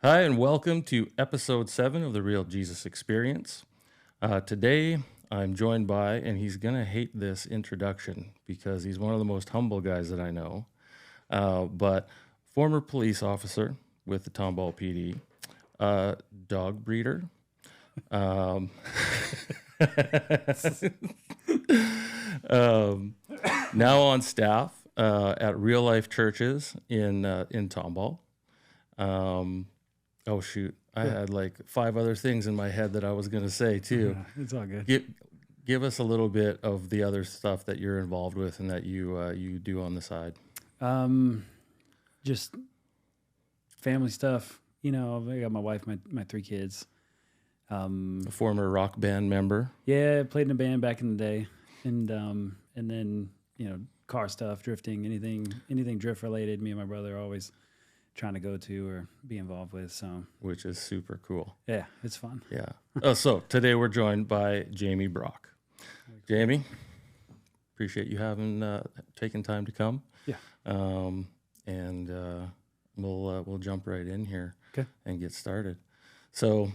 Hi, and welcome to episode 7 of the Real Jesus Experience. Today, I'm joined by, and he's going to hate this introduction because he's one of the most humble guys that I know, but former police officer with the Tomball PD, dog breeder, um, um, now on staff at Real Life Churches in Tomball. Oh shoot! I had like 5 other things in my head that I was going to say too. Yeah, it's all good. Give us a little bit of the other stuff that you're involved with and that you do on the side. Just family stuff. You know, I got my wife, my 3 kids. A former rock band member. Yeah, played in a band back in the day, and then car stuff, drifting, anything drift related. Me and my brother are always trying to go to or be involved with. So, Which is super cool. yeah, it's fun. Yeah. So today we're joined by Jamy Brock. Jamy, appreciate you having taken time to come. Yeah. And we'll jump right in here. Okay. And get started. So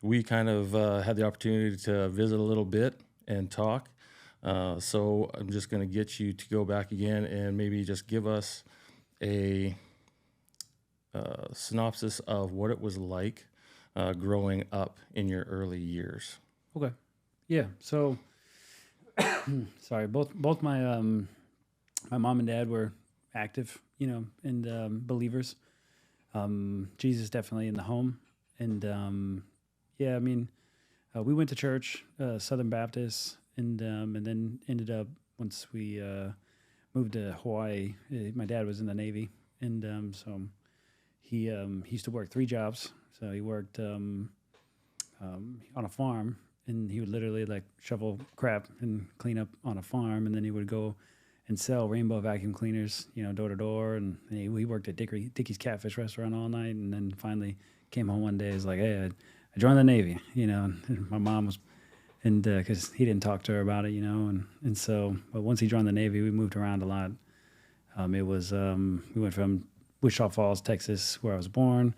we kind of had the opportunity to visit a little bit and talk. So I'm just going to get you to go back again and maybe just give us a synopsis of what it was like growing up in your early years. Okay. Yeah. So, sorry. Both my my mom and dad were active, and believers. Jesus definitely in the home, and yeah, I mean, we went to church, Southern Baptist, and then ended up once we moved to Hawaii. My dad was in the Navy, and so he used to work 3 jobs. So he worked on a farm, and he would literally like shovel crap and clean up on a farm, and then he would go and sell rainbow vacuum cleaners, door to door. And he worked at Dickie's Catfish Restaurant all night, and then finally came home one day. He's like, "Hey, I joined the Navy," And my mom was, and because he didn't talk to her about it, and so, but once he joined the Navy, we moved around a lot. We went from Wichita Falls, Texas, where I was born.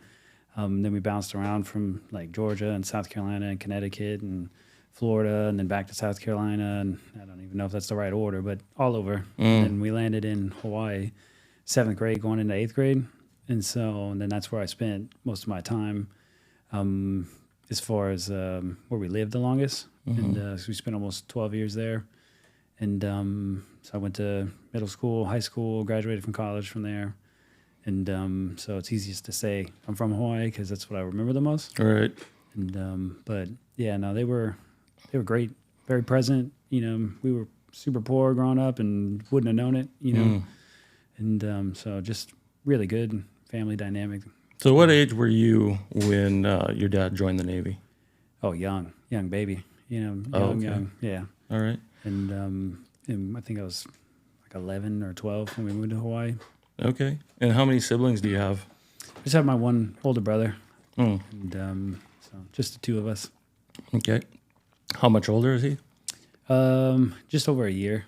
Then we bounced around from like Georgia and South Carolina and Connecticut and Florida, and then back to South Carolina. And I don't even know if that's the right order, but all over. And we landed in Hawaii, 7th grade going into 8th grade. And then that's where I spent most of my time, as far as where we lived the longest. And so we spent almost 12 years there. And so I went to middle school, high school, graduated from college from there. And so it's easiest to say I'm from Hawaii because that's what I remember the most. All right. And but yeah, no, they were great, very present. We were super poor growing up and wouldn't have known it. And so just really good family dynamic. So what age were you when your dad joined the Navy? Oh, young baby. Young, yeah. All right. And I think I was like 11 or 12 when we moved to Hawaii. Okay. And how many siblings do you have? I just have my one older brother, and so just the 2 of us. Okay. How much older is he? Just over a year.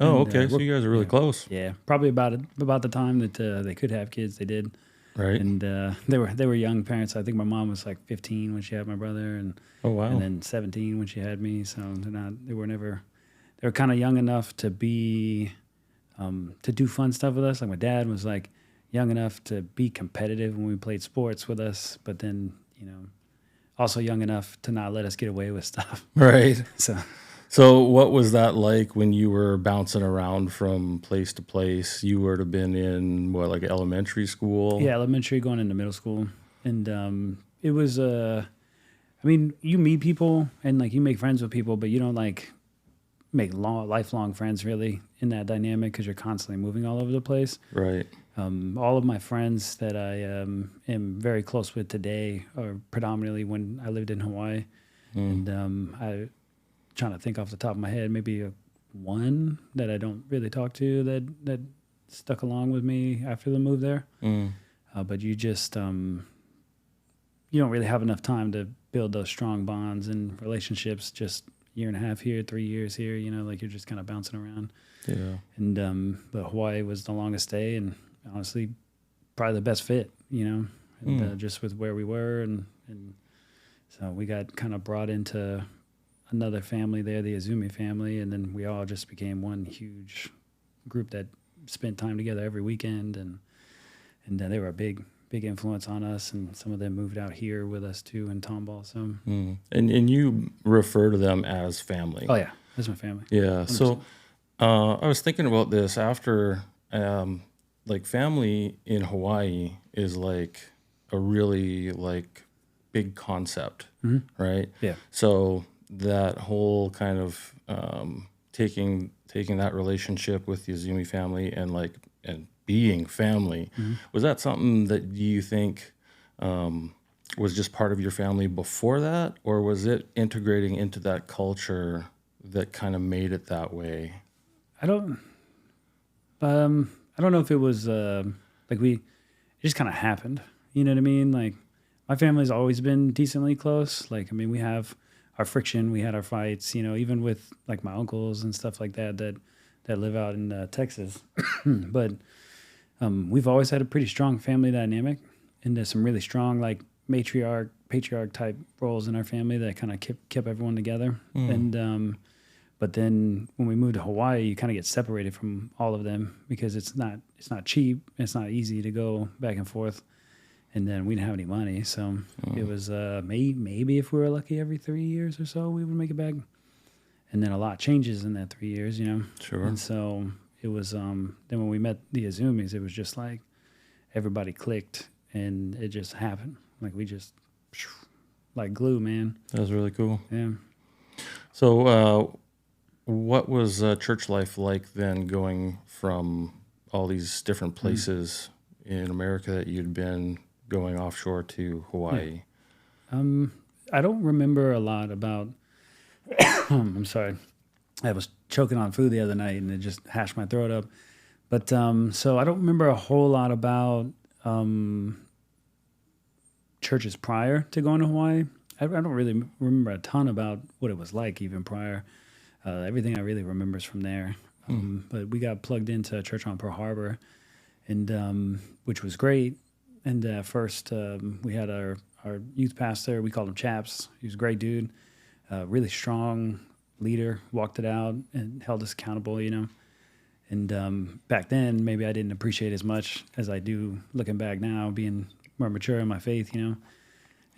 Oh, okay. So you guys are really close. Yeah, probably about the time that they could have kids, they did. Right. And they were young parents. I think my mom was like 15 when she had my brother, and oh wow, and then 17 when she had me. So they were kind of young enough to be to do fun stuff with us. Like my dad was like young enough to be competitive when we played sports with us, but then also young enough to not let us get away with stuff. Right. So what was that like when you were bouncing around from place to place? You would have been in like elementary school? Yeah, elementary going into middle school. And it was, I mean, you meet people and like you make friends with people, but you don't like make lifelong friends really in that dynamic because you're constantly moving all over the place. Right. All of my friends that I am very close with today are predominantly when I lived in Hawaii. And I trying to think off the top of my head, maybe one that I don't really talk to that stuck along with me after the move there. But you just you don't really have enough time to build those strong bonds and relationships. Just 1.5 years here, 3 years here. Like you're just kind of bouncing around. Yeah. And but Hawaii was the longest stay, and honestly, probably the best fit. and just with where we were, and so we got kind of brought into another family there, the Azumi family, and then we all just became one huge group that spent time together every weekend, and they were a big influence on us, and some of them moved out here with us too in Tomball. So, and you refer to them as family. oh yeah, that's my family. Yeah. 100%. So I was thinking about this after, like family in Hawaii is like a really like big concept, right? Yeah. So that whole kind of taking that relationship with the Azumi family and being family, was that something that you think was just part of your family before that, or was it integrating into that culture that kind of made it that way? I don't know if it was it just kind of happened. You know what I mean? Like my family's always been decently close. Like, I mean, we have our friction, we had our fights, you know, even with like my uncles and stuff like that live out in Texas. But we've always had a pretty strong family dynamic, and there's some really strong like patriarch type roles in our family that kind of kept everyone together. And but then when we moved to Hawaii, you kind of get separated from all of them because it's not cheap, it's not easy to go back and forth. And then we didn't have any money, so it was maybe if we were lucky, every 3 years or so we would make it back. And then a lot changes in that 3 years, you know. Sure. And so it was. Then when we met the Azumis, it was just like everybody clicked, and it just happened. Like we just like glue, man. That was really cool. Yeah. So, what was church life like then, going from all these different places in America that you'd been, going offshore to Hawaii? Yeah. I don't remember a lot about. I'm sorry, I was choking on food the other night and it just hashed my throat up. But so I don't remember a whole lot about churches prior to going to Hawaii. I don't really remember a ton about what it was like even prior. Everything I really remember is from there. But we got plugged into a church on Pearl Harbor, and which was great. And first, we had our youth pastor. We called him Chaps. He was a great dude, really strong leader. Walked it out and held us accountable, you know. And back then, maybe I didn't appreciate as much as I do looking back now, being more mature in my faith, you know.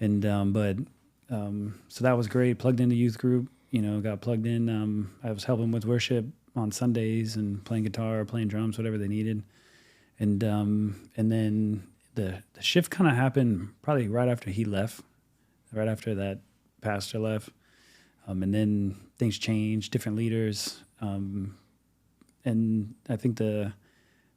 And so that was great. Plugged into youth group, you know. Got plugged in. I was helping with worship on Sundays and playing guitar, playing drums, whatever they needed. And then the shift kind of happened probably right after he left, right after that pastor left. And then things changed, different leaders. And I think the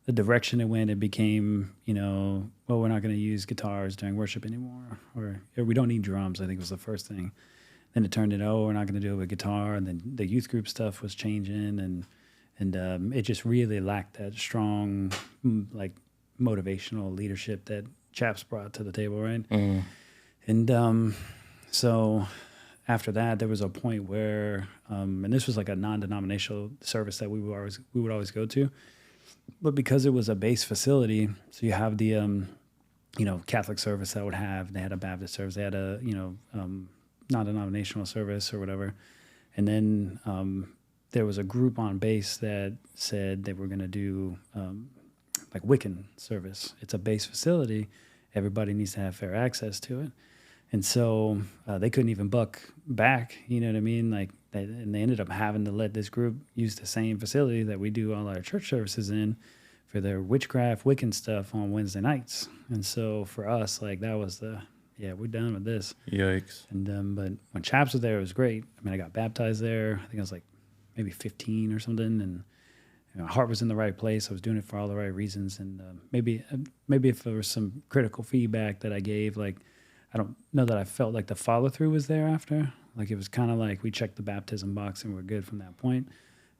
direction it went, it became, you know, well, we're not going to use guitars during worship anymore, or we don't need drums, I think was the first thing. Then it turned into, we're not going to do it with guitar. And then the youth group stuff was changing, and it just really lacked that strong, like, motivational leadership that Chaps brought to the table, right? And so after that, there was a point where, and this was like a non-denominational service that we would always go to, but because it was a base facility, so you have the Catholic service that they had a Baptist service, they had a non-denominational service or whatever, and then there was a group on base that said they were going to do like Wiccan service. It's a base facility. Everybody needs to have fair access to it. And so they couldn't even buck back, you know what I mean? Like, and they ended up having to let this group use the same facility that we do all our church services in for their witchcraft, Wiccan stuff on Wednesday nights. And so for us, like, that was we're done with this. Yikes. And but when Chaps was there, it was great. I mean, I got baptized there. I think I was like maybe 15 or something, and my heart was in the right place. I was doing it for all the right reasons. And maybe if there was some critical feedback that I gave, like, I don't know that I felt like the follow through was there after. Like, it was kind of like we checked the baptism box and we're good from that point.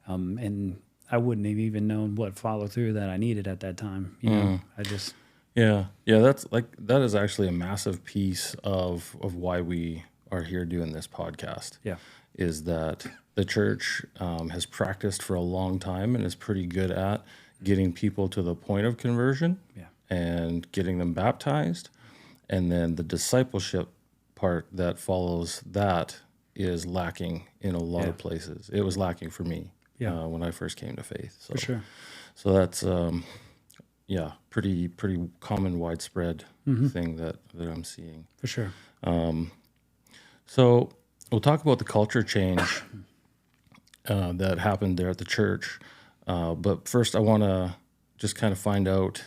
And I wouldn't have even known what follow through that I needed at that time. You know, I just. Yeah. That is actually a massive piece of why we are here doing this podcast. Yeah. Is that the church has practiced for a long time and is pretty good at getting people to the point of conversion, and getting them baptized. and then the discipleship part that follows that is lacking in a lot of places. It was lacking for me when I first came to faith. So, For sure. so that's pretty common, widespread thing that I'm seeing. For sure. So we'll talk about the culture change that happened there at the church. But first, I want to just kind of find out,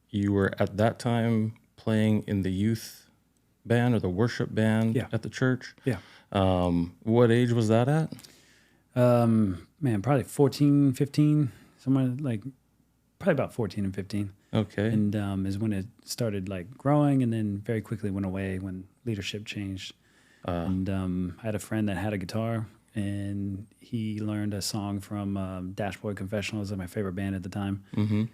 you were at that time playing in the youth band or the worship band at the church. Yeah. What age was that at? Man, probably 14, 15, somewhere like probably about 14 and 15. Okay. And is when it started like growing, and then very quickly went away when leadership changed. And I had a friend that had a guitar, and he learned a song from Dashboard Confessionals, my favorite band at the time. Mm-hmm.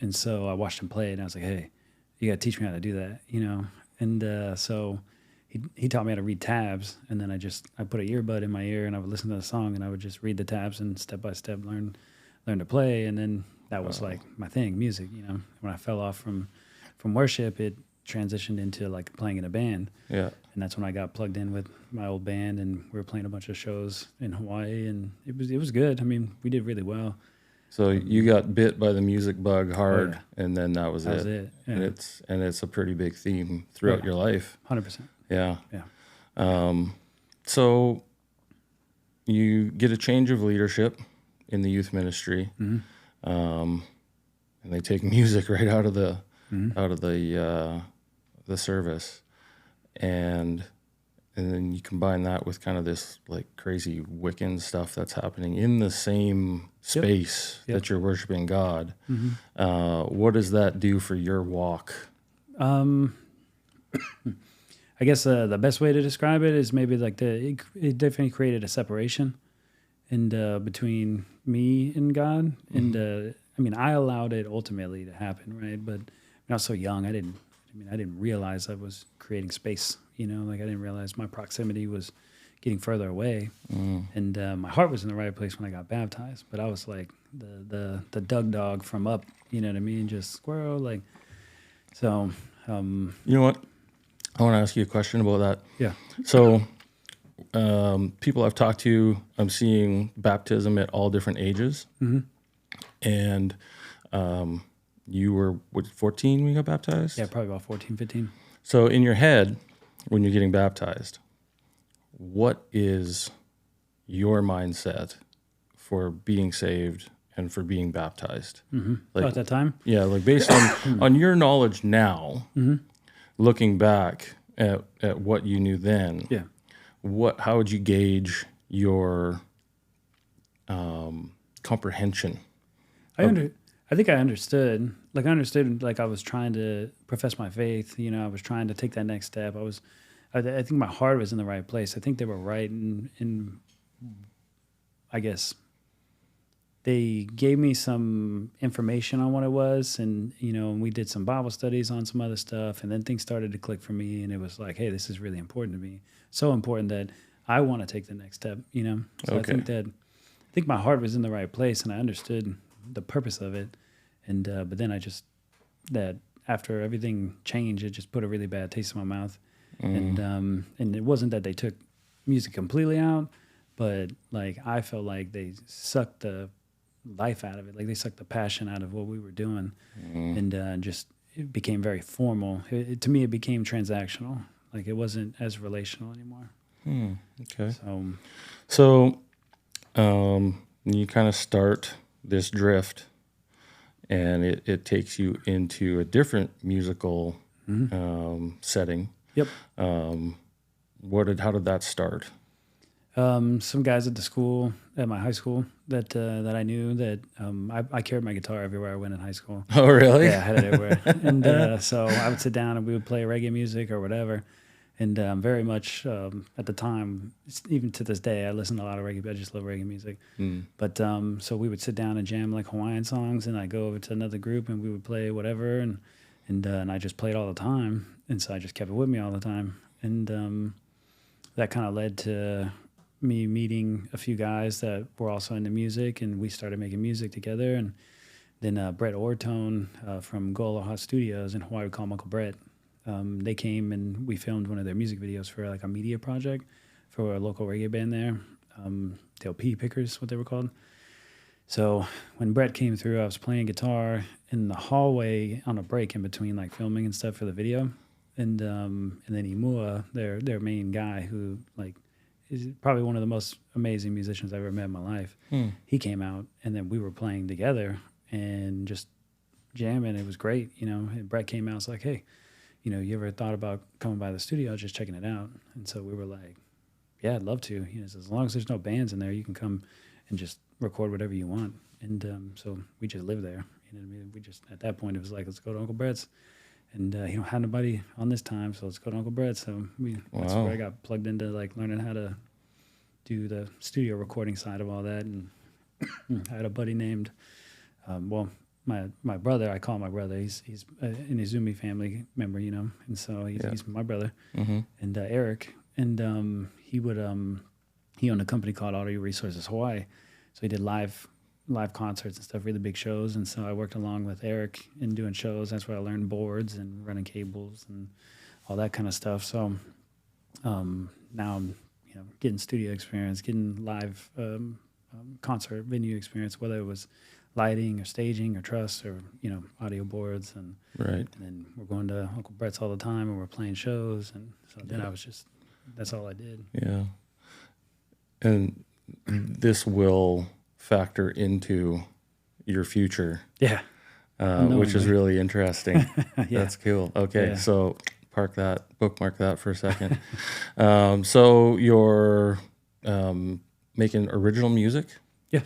And so I watched him play, and I was like, hey, you got to teach me how to do that, you know? And so he taught me how to read tabs, and then I put an earbud in my ear, and I would listen to the song, and I would just read the tabs and step by step learn to play. And then that was like my thing, music, you know? When I fell off from worship, it transitioned into like playing in a band. Yeah. And that's when I got plugged in with my old band, and we were playing a bunch of shows in Hawaii, and it was good. I mean, we did really well. So you got bit by the music bug hard, and then that was That it. was it. Yeah. And it's a pretty big theme throughout your life. 100%. Yeah. Yeah. So you get a change of leadership in the youth ministry, and they take music right out of the the service, and then you combine that with kind of this like crazy Wiccan stuff that's happening in the same space that you're worshiping God. What does that do for your walk? I guess the best way to describe it is maybe like it definitely created a separation between me and God. And I mean, I allowed it ultimately to happen, right? But I was so young, I didn't realize I was creating space, you know, like I didn't realize my proximity was getting further away. And my heart was in the right place when I got baptized, but I was like the Doug dog from Up, you know what I mean? Just squirrel, like, so. You know what? I want to ask you a question about that. Yeah. So people I've talked to, I'm seeing baptism at all different ages. And you were, 14 when you got baptized? Yeah, probably about 14, 15. So in your head, when you're getting baptized, what is your mindset for being saved and for being baptized? Like, At that time? yeah, like based on your knowledge now, looking back at what you knew then, how would you gauge your comprehension? I think I understood. Like I understood. Like I was trying to profess my faith. You know, I was trying to take that next step. I think my heart was in the right place. I think they were right in I guess they gave me some information on what it was, and you know, we did some Bible studies on some other stuff, and then things started to click for me, and it was like, hey, this is really important to me. So important that I want to take the next step. You know, so Okay. I think my heart was in the right place, and I understood the purpose of it. And but then that after everything changed, it just put a really bad taste in my mouth. And it wasn't that they took music completely out, but like I felt like they sucked the life out of it, like they sucked the passion out of what we were doing, and just it became very formal. To me, it became transactional. Like it wasn't as relational anymore. Okay. So You kind of start this drift, and it takes you into a different musical setting. Yep. How did that start? Some guys at my high school that I knew that I carried my guitar everywhere I went in high school. Oh, really? Yeah, I had it everywhere. And so I would sit down and we would play reggae music or whatever. And very much at the time, even to this day, I listen to a lot of reggae. I just love reggae music. But so we would sit down and jam like Hawaiian songs, and I'd go over to another group and we would play whatever, and I just played all the time, and so I just kept it with me all the time, and that kind of led to me meeting a few guys that were also into music, and we started making music together. And then Brett Ortone from Go Aloha Studios in Hawaii, we call him Uncle Brett. They came and we filmed one of their music videos for like a media project for a local reggae band there. The LP Pickers, what they were called. So when Brett came through, I was playing guitar in the hallway on a break in between like filming and stuff for the video, and then Imua, their main guy, who like is probably one of the most amazing musicians I've ever met in my life. He came out, and then we were playing together and just jamming. It was great, you know. And Brett came out, was like, "Hey, you know, you ever thought about coming by the studio, just checking it out?" And so we were like, "Yeah, I'd love to. You know, as long as there's no bands in there, you can come and just record whatever you want." And so we just lived there. You know what I mean? We just, at that point, it was like, let's go to Uncle Brett's. And he don't have nobody on this time, so let's go to Uncle Brett's. So that's where I got plugged into like learning how to do the studio recording side of all that. And I had a buddy named, my brother. I call him my brother. He's an Izumi family member, you know, and so he's my brother. And Eric, and he owned a company called Audio Resources Hawaii. So he did live concerts and stuff, really big shows. And so I worked along with Eric in doing shows. That's where I learned boards and running cables and all that kind of stuff. So now I'm, you know, getting studio experience, getting live concert venue experience, whether it was lighting or staging or truss or, you know, audio boards. And then we're going to Uncle Brett's all the time, and we're playing shows. And so then I was just, that's all I did. Yeah. And this will factor into your future. Yeah. Which is really interesting. Yeah. That's cool. Okay. Yeah. So bookmark that for a second. So you're making original music? Yeah.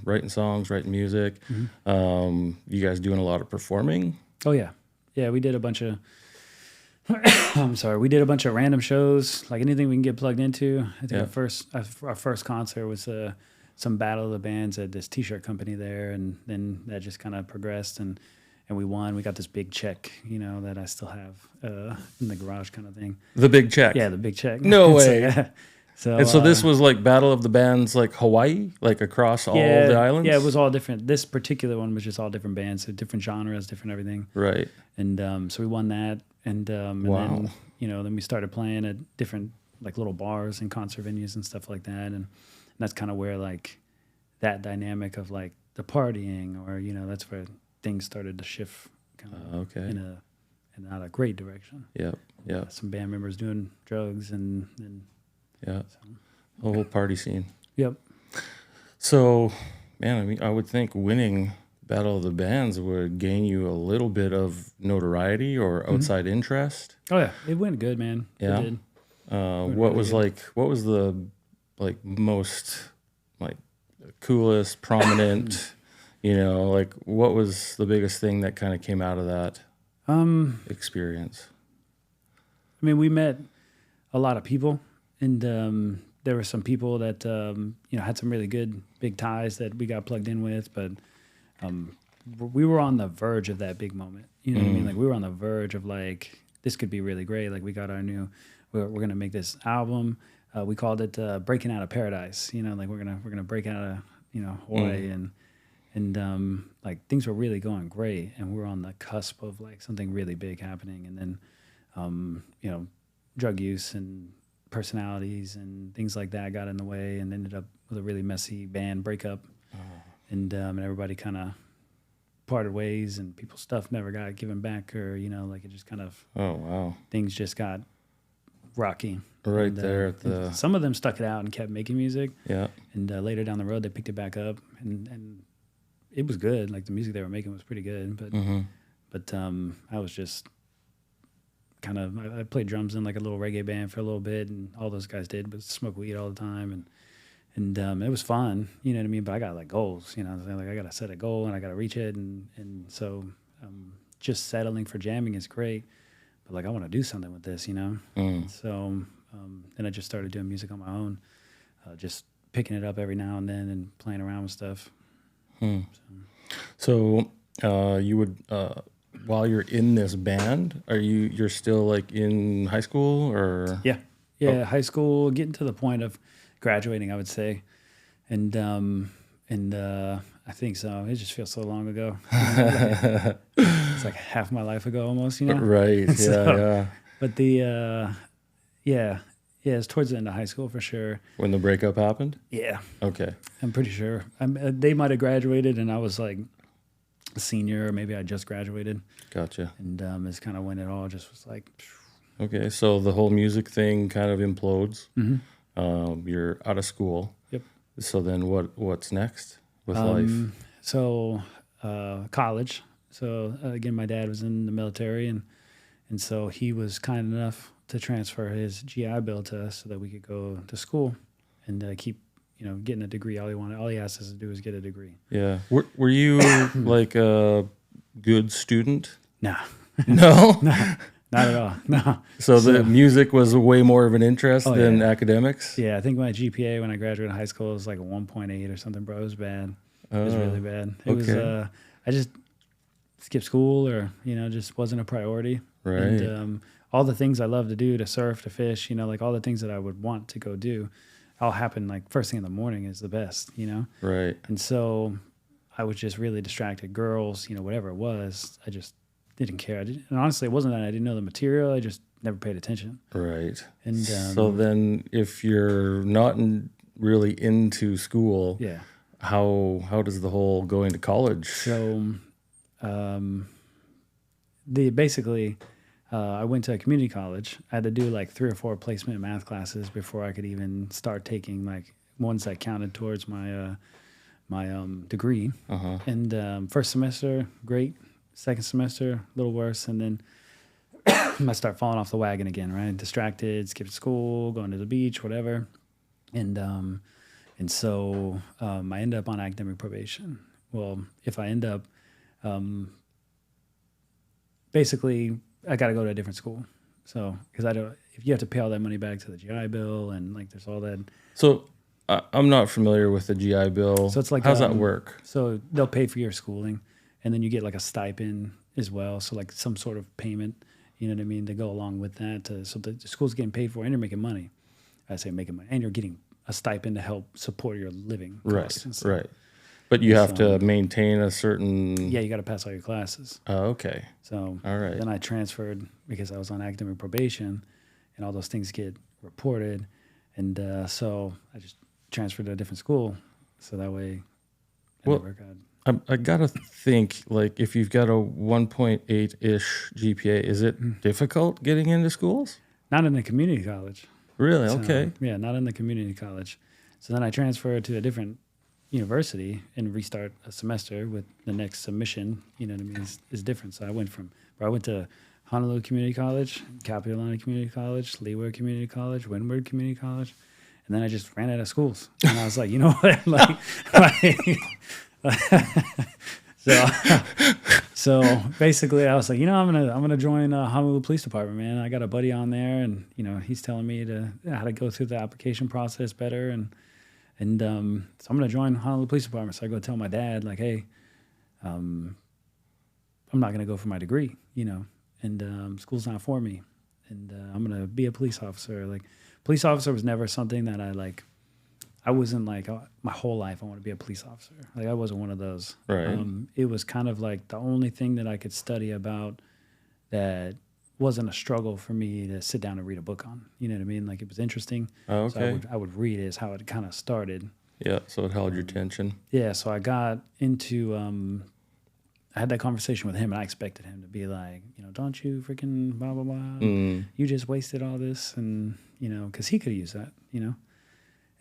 Writing songs, writing music. You guys doing a lot of performing? Oh yeah. Yeah. We did a bunch of, we did a bunch of random shows, like anything we can get plugged into. I think our first concert was some battle of the bands at this t-shirt company there, and then that just kind of progressed, and we won. We got this big check, you know, that I still have in the garage, kind of thing. The big check? Yeah, the big check. No way. So this was like battle of the bands, like Hawaii, like across all the islands? Yeah, it was all different. This particular one was just all different bands, so different genres, different everything. Right. And so we won that, and then, you know, then we started playing at different like little bars and concert venues and stuff like that, and that's kind of where like that dynamic of like the partying, or, you know, that's where things started to shift kind of in not a great direction. Yeah. Some band members doing drugs and the whole party scene. Yep. So, man, I mean, I would think winning Battle of the Bands would gain you a little bit of notoriety or outside interest. Oh yeah, it went good, man. Yeah. It did. What was the like most like coolest, prominent, you know, like what was the biggest thing that kind of came out of that experience? I mean, we met a lot of people, and there were some people that you know, had some really good big ties that we got plugged in with, but we were on the verge of that big moment. You know what I mean? Like, we were on the verge of like, this could be really great. Like, we got our new, we're gonna make this album. We called it Breaking Out of Paradise. You know, like we're gonna break out of, you know, Hawaii, and like things were really going great, and we were on the cusp of like something really big happening. And then you know, drug use and personalities and things like that got in the way, and ended up with a really messy band breakup. And everybody kind of parted ways, and people's stuff never got given back, or, you know, like it just kind of things just got rocky. Right. And, there at the... Some of them stuck it out and kept making music. Yeah. And later down the road, they picked it back up, and it was good. Like, the music they were making was pretty good. But I was just kind of, I played drums in like a little reggae band for a little bit, and all those guys did was smoke weed all the time, and it was fun, you know what I mean? But I got like goals, you know, like I got to set a goal and I got to reach it, and so just settling for jamming is great, but like I want to do something with this, you know. So then I just started doing music on my own, just picking it up every now and then and playing around with stuff. So you would while you're in this band, you're still like in high school, or? Yeah, high school, getting to the point of graduating, I would say. And I think so. It just feels so long ago. It's like half my life ago almost, you know? Right. Yeah. But yeah, it's towards the end of high school for sure. When the breakup happened? Yeah, Okay. I'm pretty sure. They might have graduated and I was like a senior, or maybe I just graduated. Gotcha. And it's kind of when it all just was like, Okay. So the whole music thing kind of implodes. You're out of school. Yep. So then what's next with life? So college. So again, my dad was in the military, and so he was kind enough to transfer his GI Bill to us so that we could go to school and keep, getting a degree. All he asked us to do was get a degree. Yeah. Were you like a good student? No, No? not at all. No. So the music was way more of an interest than academics? Yeah, I think my GPA when I graduated high school was like a 1.8 or something, bro. It was bad. It was really bad. It was I just skipped school or, just wasn't a priority. Right. And all the things I love to do, to surf, to fish, like all the things that I would want to go do, all happen like first thing in the morning is the best, Right. And so I was just really distracted. Girls, whatever it was, I just didn't care. And honestly, it wasn't that I didn't know the material. I just never paid attention. Right. And so then if you're not really into school, yeah. how does the whole going to college? So I went to a community college. I had to do like 3 or 4 placement math classes before I could even start taking like ones that counted towards my degree. And first semester, great. Second semester, a little worse. And then I start falling off the wagon again, right? Distracted, skipped school, going to the beach, whatever. And so I end up on academic probation. Well, if I end up, basically, I got to go to a different school. So, because if you have to pay all that money back to the GI Bill and like there's all that. So I'm not familiar with the GI Bill. So it's like, how's that work? So they'll pay for your schooling and then you get like a stipend as well. So like some sort of payment, you know what I mean, to go along with that. So the school's getting paid for and you're making money. I say making money and you're getting a stipend to help support your living costs. Right. But you have to maintain a certain... Yeah, you got to pass all your classes. Oh, okay. So all right. Then I transferred because I was on academic probation and all those things get reported. And so I just transferred to a different school. So that way I never got... I got to think, like, if you've got a 1.8-ish GPA, is it difficult getting into schools? Not in a community college. Really? So, okay. Yeah, not in the community college. So then I transferred to a different university and restart a semester with the next submission, you know what I mean, is different. So I went to Honolulu Community College, Capilano Community College, Leeward Community College, Windward Community College, and then I just ran out of schools. And I was like, you know what, so basically I was like, I'm gonna join Honolulu Police Department, man. I got a buddy on there, and he's telling me how to go through the application process better, and so I'm going to join Honolulu Police Department. So I go tell my dad, like, hey, I'm not going to go for my degree, and school's not for me. And I'm going to be a police officer. Like, police officer was never something that I wasn't like, my whole life I want to be a police officer. Like, I wasn't one of those. Right. It was kind of like the only thing that I could study about that wasn't a struggle for me to sit down and read a book on. You know what I mean? Like, it was interesting. Oh, okay. So I would read it is how it kind of started. Yeah, so it held your attention. Yeah, so I got into I had that conversation with him, and I expected him to be like, don't you freaking blah, blah, blah. You just wasted all this, and, because he could have used that,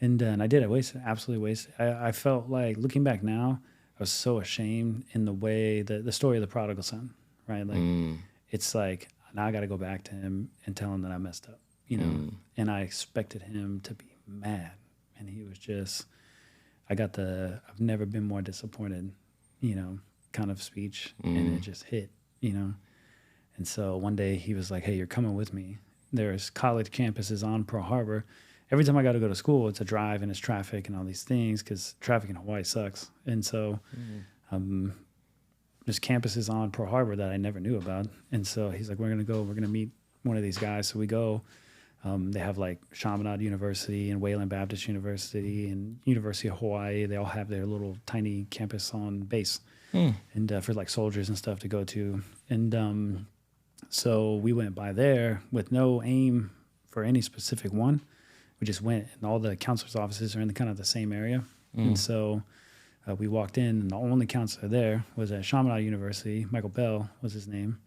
And I did. I absolutely wasted. I felt like, looking back now, I was so ashamed in the way, the story of the prodigal son, right? Like, it's like, now I got to go back to him and tell him that I messed up, and I expected him to be mad. And he was just, I've never been more disappointed, kind of speech. And it just hit, And so one day he was like, hey, you're coming with me. There's college campuses on Pearl Harbor. Every time I got to go to school, it's a drive and it's traffic and all these things because traffic in Hawaii sucks. And so, there's campuses on Pearl Harbor that I never knew about. And so he's like, we're going to meet one of these guys. So we go, They have like Chaminade University and Wayland Baptist University and University of Hawaii. They all have their little tiny campus on base, and for like soldiers and stuff to go to. And so we went by there with no aim for any specific one. We just went, and all the counselors' offices are in the kind of the same area. And so we walked in, and the only counselor there was at Chaminade University. Michael Bell was his name.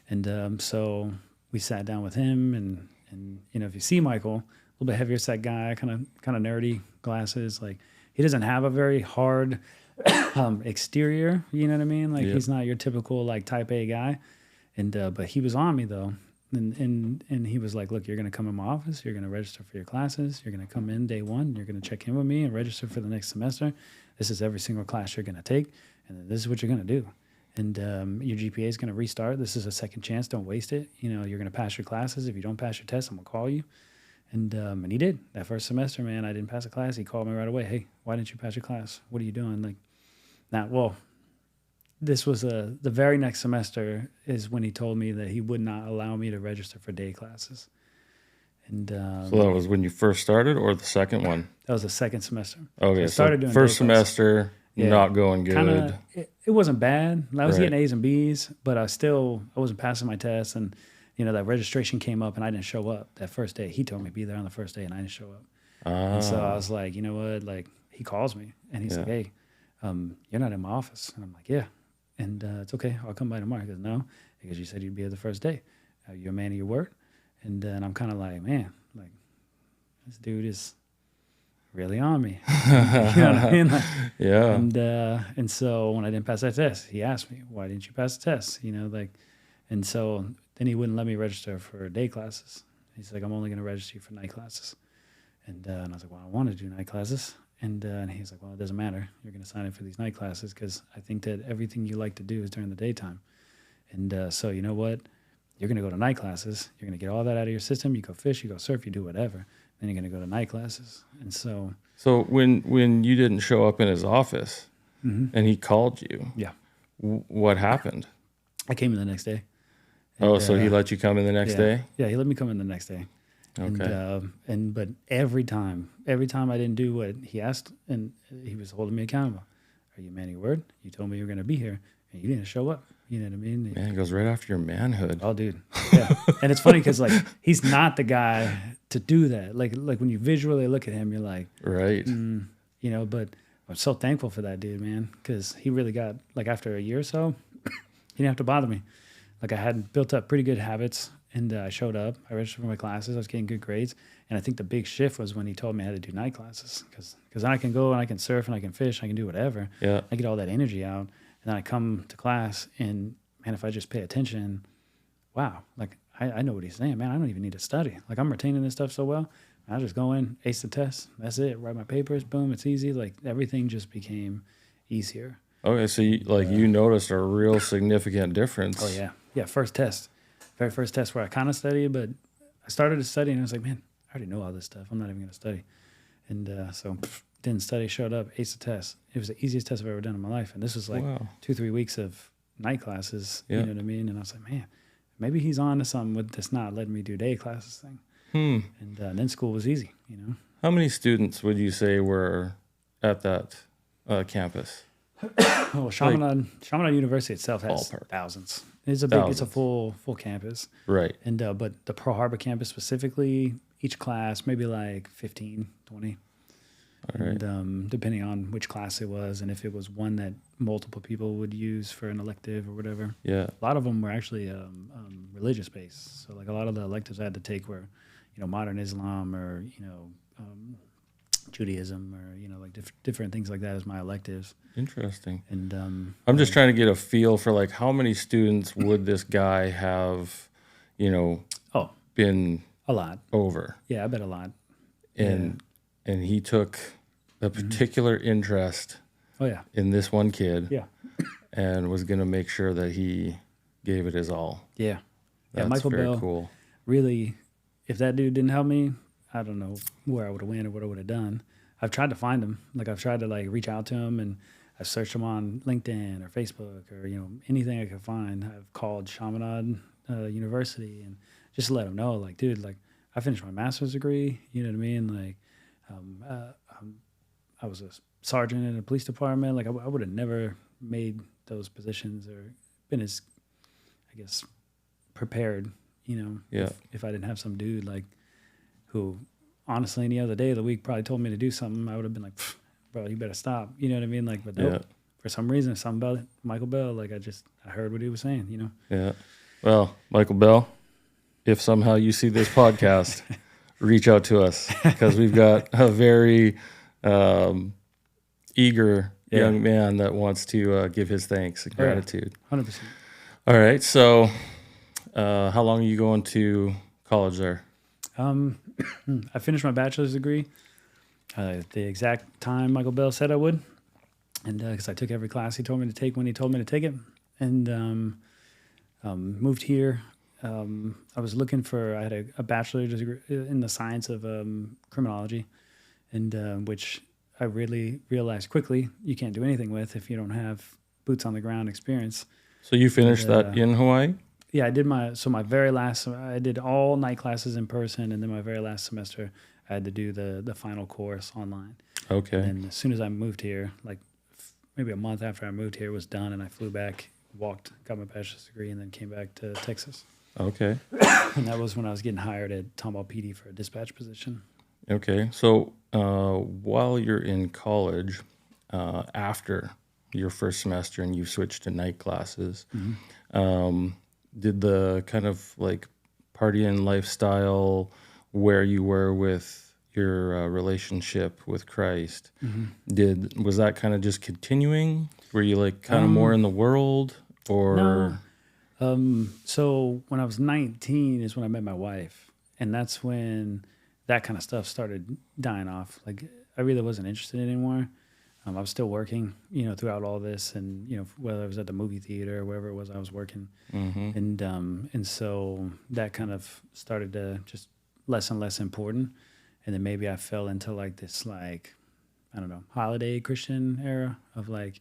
And so we sat down with him, and if you see Michael, a little bit heavier set guy, kind of nerdy, glasses. Like, he doesn't have a very hard exterior. You know what I mean? Like, he's not your typical like type A guy. And but he was on me though, and he was like, "Look, you're gonna come in my office. You're gonna register for your classes. You're gonna come in day one. You're gonna check in with me and register for the next semester. This is every single class you're gonna take, and this is what you're gonna do. And your GPA is gonna restart. This is a second chance. Don't waste it. You're gonna pass your classes. If you don't pass your test, I'm gonna call you." And he did. That first semester, man, I didn't pass a class. He called me right away. "Hey, why didn't you pass your class? What are you doing?" Like, this was the very next semester is when he told me that he would not allow me to register for day classes. And so that was when you first started, or the second one? That was the second semester. Okay, so I started doing first day classes. semester, not going good. It wasn't bad. I was getting A's and B's, but I wasn't passing my tests. And that registration came up, and I didn't show up that first day. He told me to be there on the first day, and I didn't show up. And so I was like, you know what? Like, he calls me, and he's like, "Hey, you're not in my office." And I'm like, "Yeah." And it's okay. I'll come by tomorrow. He goes, "No, because you said you'd be here the first day. You're a man of your word." And I'm kind of like, man, like, this dude is really on me. You know what I mean? Like, And so when I didn't pass that test, he asked me, "Why didn't you pass the test?" And so then he wouldn't let me register for day classes. He's like, "I'm only going to register you for night classes." And I was like, "Well, I want to do night classes." And he's like, "Well, it doesn't matter. You're going to sign up for these night classes because I think that everything you like to do is during the daytime. And so you know what? You're going to go to night classes. You're going to get all that out of your system. You go fish, you go surf, you do whatever. Then you're going to go to night classes." And so when you didn't show up in his office and he called you, what happened? I came in the next day. And, so he let you come in the next day? Yeah, he let me come in the next day. Okay. But every time I didn't do what he asked, and he was holding me accountable. "Are you a man of your word? You told me you were going to be here, and you didn't show up." You know what I mean? Man, it goes right after your manhood. Oh, dude. Yeah. And it's funny because like he's not the guy to do that. Like when you visually look at him, you're like, right. But I'm so thankful for that dude, man, because he really got, like, after a year or so, he didn't have to bother me. Like, I had built up pretty good habits. And I showed up. I registered for my classes. I was getting good grades. And I think the big shift was when he told me I had to do night classes. Because I can go and I can surf and I can fish. I can do whatever. Yeah. I get all that energy out. And then I come to class. And, man, if I just pay attention, wow. Like, I know what he's saying. Man, I don't even need to study. Like, I'm retaining this stuff so well. I just go in, ace the test. That's it. Write my papers. Boom. It's easy. Like, everything just became easier. Okay, so you noticed a real significant difference. Oh, yeah. Yeah, first test. Very first test where I kind of studied, but I started to study, and I was like, man, I already know all this stuff. I'm not even going to study. And so didn't study, showed up, aced the test. It was the easiest test I've ever done in my life. And this was like 2-3 weeks of night classes, you know what I mean? And I was like, man, maybe he's on to something with this not letting me do day classes thing. And then school was easy, How many students would you say were at that campus? Well, Chaminade University itself has thousands. It's a full campus. Right. And but the Pearl Harbor campus specifically, each class maybe like 15, 20. All right. And depending on which class it was, and if it was one that multiple people would use for an elective or whatever. Yeah. A lot of them were actually religious based. So like a lot of the electives I had to take were, modern Islam or Judaism or like different things like that as my electives. Interesting. And I'm just trying to get a feel for like how many students would this guy have, been a lot over. Yeah, I bet a lot. And he took a particular interest. Oh yeah. In this one kid. Yeah. And was going to make sure that he gave it his all. Yeah. That's Michael very Bell, cool. Really, if that dude didn't help me, I don't know where I would have went or what I would have done. I've tried to find him. Like I've tried to reach out to him, and I've searched him on LinkedIn or Facebook or anything I could find. I've called Chaminade University and just let him know, like, dude, like I finished my master's degree. You know what I mean? Like, I was a sergeant in a police department. Like, I would have never made those positions or been as, I guess, prepared. Yeah. If I didn't have some dude like who, honestly, any other day of the week probably told me to do something, I would have been like, bro, you better stop. You know what I mean? Like, but nope. Yeah. For some reason, something about Michael Bell, like I heard what he was saying. Yeah. Well, Michael Bell, if somehow you see this podcast, reach out to us because we've got a very eager young man that wants to give his thanks and gratitude. 100%. All right. So how long are you going to college there? I finished my bachelor's degree at the exact time Michael Bell said I would. And because I took every class he told me to take when he told me to take it. And moved here. I was looking I had a bachelor's degree in the science of criminology, and which I really realized quickly you can't do anything with if you don't have boots on the ground experience. So you finished that in Hawaii? Yeah, I did my very last, I did all night classes in person, and then my very last semester, I had to do the final course online. Okay. And as soon as I moved here, like maybe a month after I moved here, it was done, and I flew back, got my bachelor's degree, and then came back to Texas. Okay. And that was when I was getting hired at Tomball PD for a dispatch position. Okay. So while you're in college, after your first semester and you switched to night classes, did the kind of like partying lifestyle where you were with your relationship with Christ, was that kind of just continuing? Were you like kind of more in the world or? No. So when I was 19 is when I met my wife, and that's when that kind of stuff started dying off. Like I really wasn't interested anymore. I was still working, throughout all this, and whether I was at the movie theater or wherever it was, I was working, and so that kind of started to just less and less important. And then maybe I fell into like this, like, I don't know, holiday Christian era of like,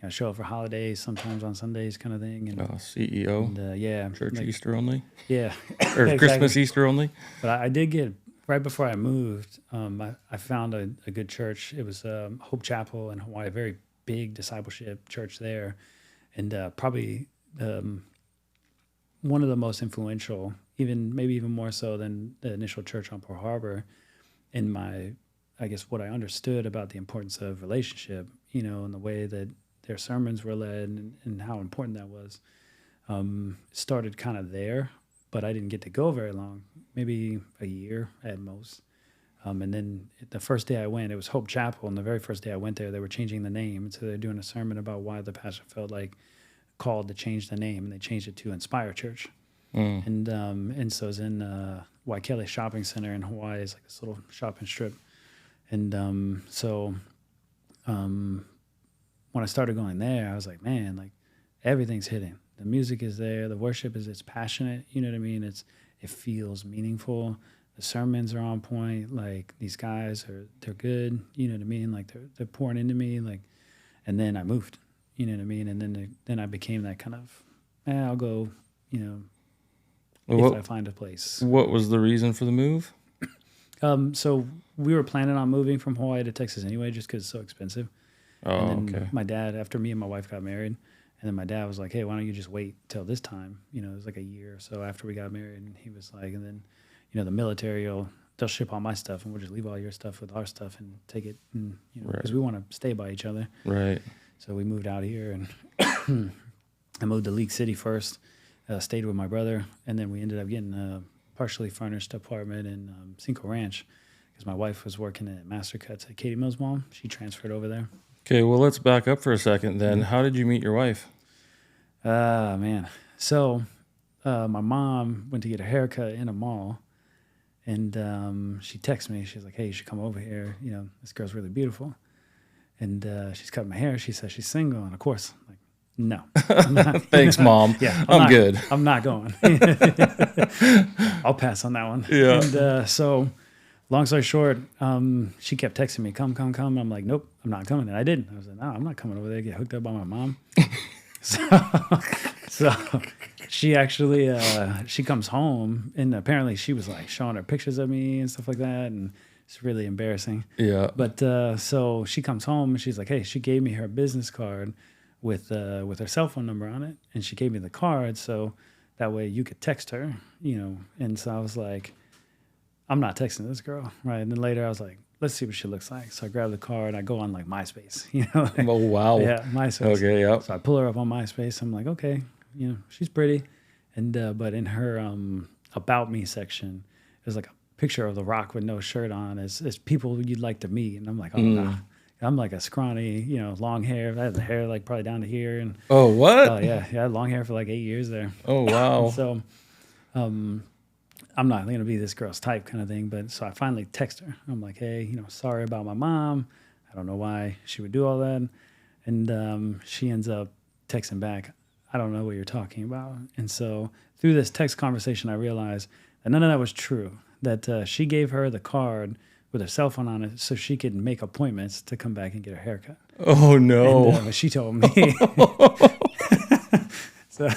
show up for holidays, sometimes on Sundays kind of thing. And CEO. And, yeah. Church like, Easter only. Yeah. Or exactly. Christmas Easter only. But I did get, right before I moved, I found a good church. It was Hope Chapel in Hawaii, a very big discipleship church there. And probably one of the most influential, maybe even more so than the initial church on Pearl Harbor, in I guess what I understood about the importance of relationship, and the way that their sermons were led and how important that was, started kind of there, but I didn't get to go very long, maybe a year at most. And then the first day I went, it was Hope Chapel, and the very first day I went there, they were changing the name. And so they're doing a sermon about why the pastor felt like called to change the name, and they changed it to Inspire Church. And so it's in Waikele Shopping Center in Hawaii. It's like this little shopping strip. And so when I started going there, I was like, man, like everything's hitting. The music is there. The worship it's passionate. You know what I mean? It feels meaningful. The sermons are on point. Like these guys they're good. You know what I mean? Like they're pouring into me. Like, and then I moved. You know what I mean? And then I became that kind of, I'll go. If I find a place. What was the reason for the move? So we were planning on moving from Hawaii to Texas anyway, just because it's so expensive. Oh, and then okay. My dad, after me and my wife got married, and then my dad was like, hey, why don't you just wait till this time? It was like a year or so after we got married. And he was like, and then, the military, they'll ship all my stuff and we'll just leave all your stuff with our stuff and take it. And, because we want to stay by each other. Right. So we moved out here, and I moved to League City first, stayed with my brother. And then we ended up getting a partially furnished apartment in Cinco Ranch because my wife was working at Master Cuts at Katie Mills Mall. She transferred over there. Okay, well, let's back up for a second then. How did you meet your wife? Man. So my mom went to get a haircut in a mall, and she texted me. She's like, hey, you should come over here. This girl's really beautiful. And she's cutting my hair. She says she's single. And, of course, I'm like, no. I'm not. Thanks, Mom. Yeah, I'm good. I'm not going. I'll pass on that one. Yeah. And so long story short, she kept texting me, come. I'm like, nope, I'm not coming. And I didn't. I was like, no, I'm not coming over there to get hooked up by my mom. So So she actually she comes home, and apparently she was like showing her pictures of me and stuff like that, and it's really embarrassing. Yeah. But so she comes home and she's like, hey, she gave me her business card with her cell phone number on it, and she gave me the card so that way you could text her, And so I was like, I'm not texting this girl, right? And then later I was like, let's see what she looks like. So I grab the card, I go on like MySpace, Oh, wow. Yeah, MySpace. Okay, yep. So I pull her up on MySpace. I'm like, okay, she's pretty, and but in her about me section, there's like a picture of The Rock with no shirt on. It's people you'd like to meet, and I'm like, oh nah. I'm like a scrawny, long hair. I had the hair like probably down to here, and Oh, what? oh yeah, I had long hair for like 8 years there. Oh, wow. So, I'm not going to be this girl's type kind of thing. But so I finally text her. I'm like, hey, sorry about my mom. I don't know why she would do all that. And she ends up texting back, I don't know what you're talking about. And so through this text conversation, I realized that none of that was true, that she gave her the card with her cell phone on it so she could make appointments to come back and get her haircut. Oh, no. And, she told me. So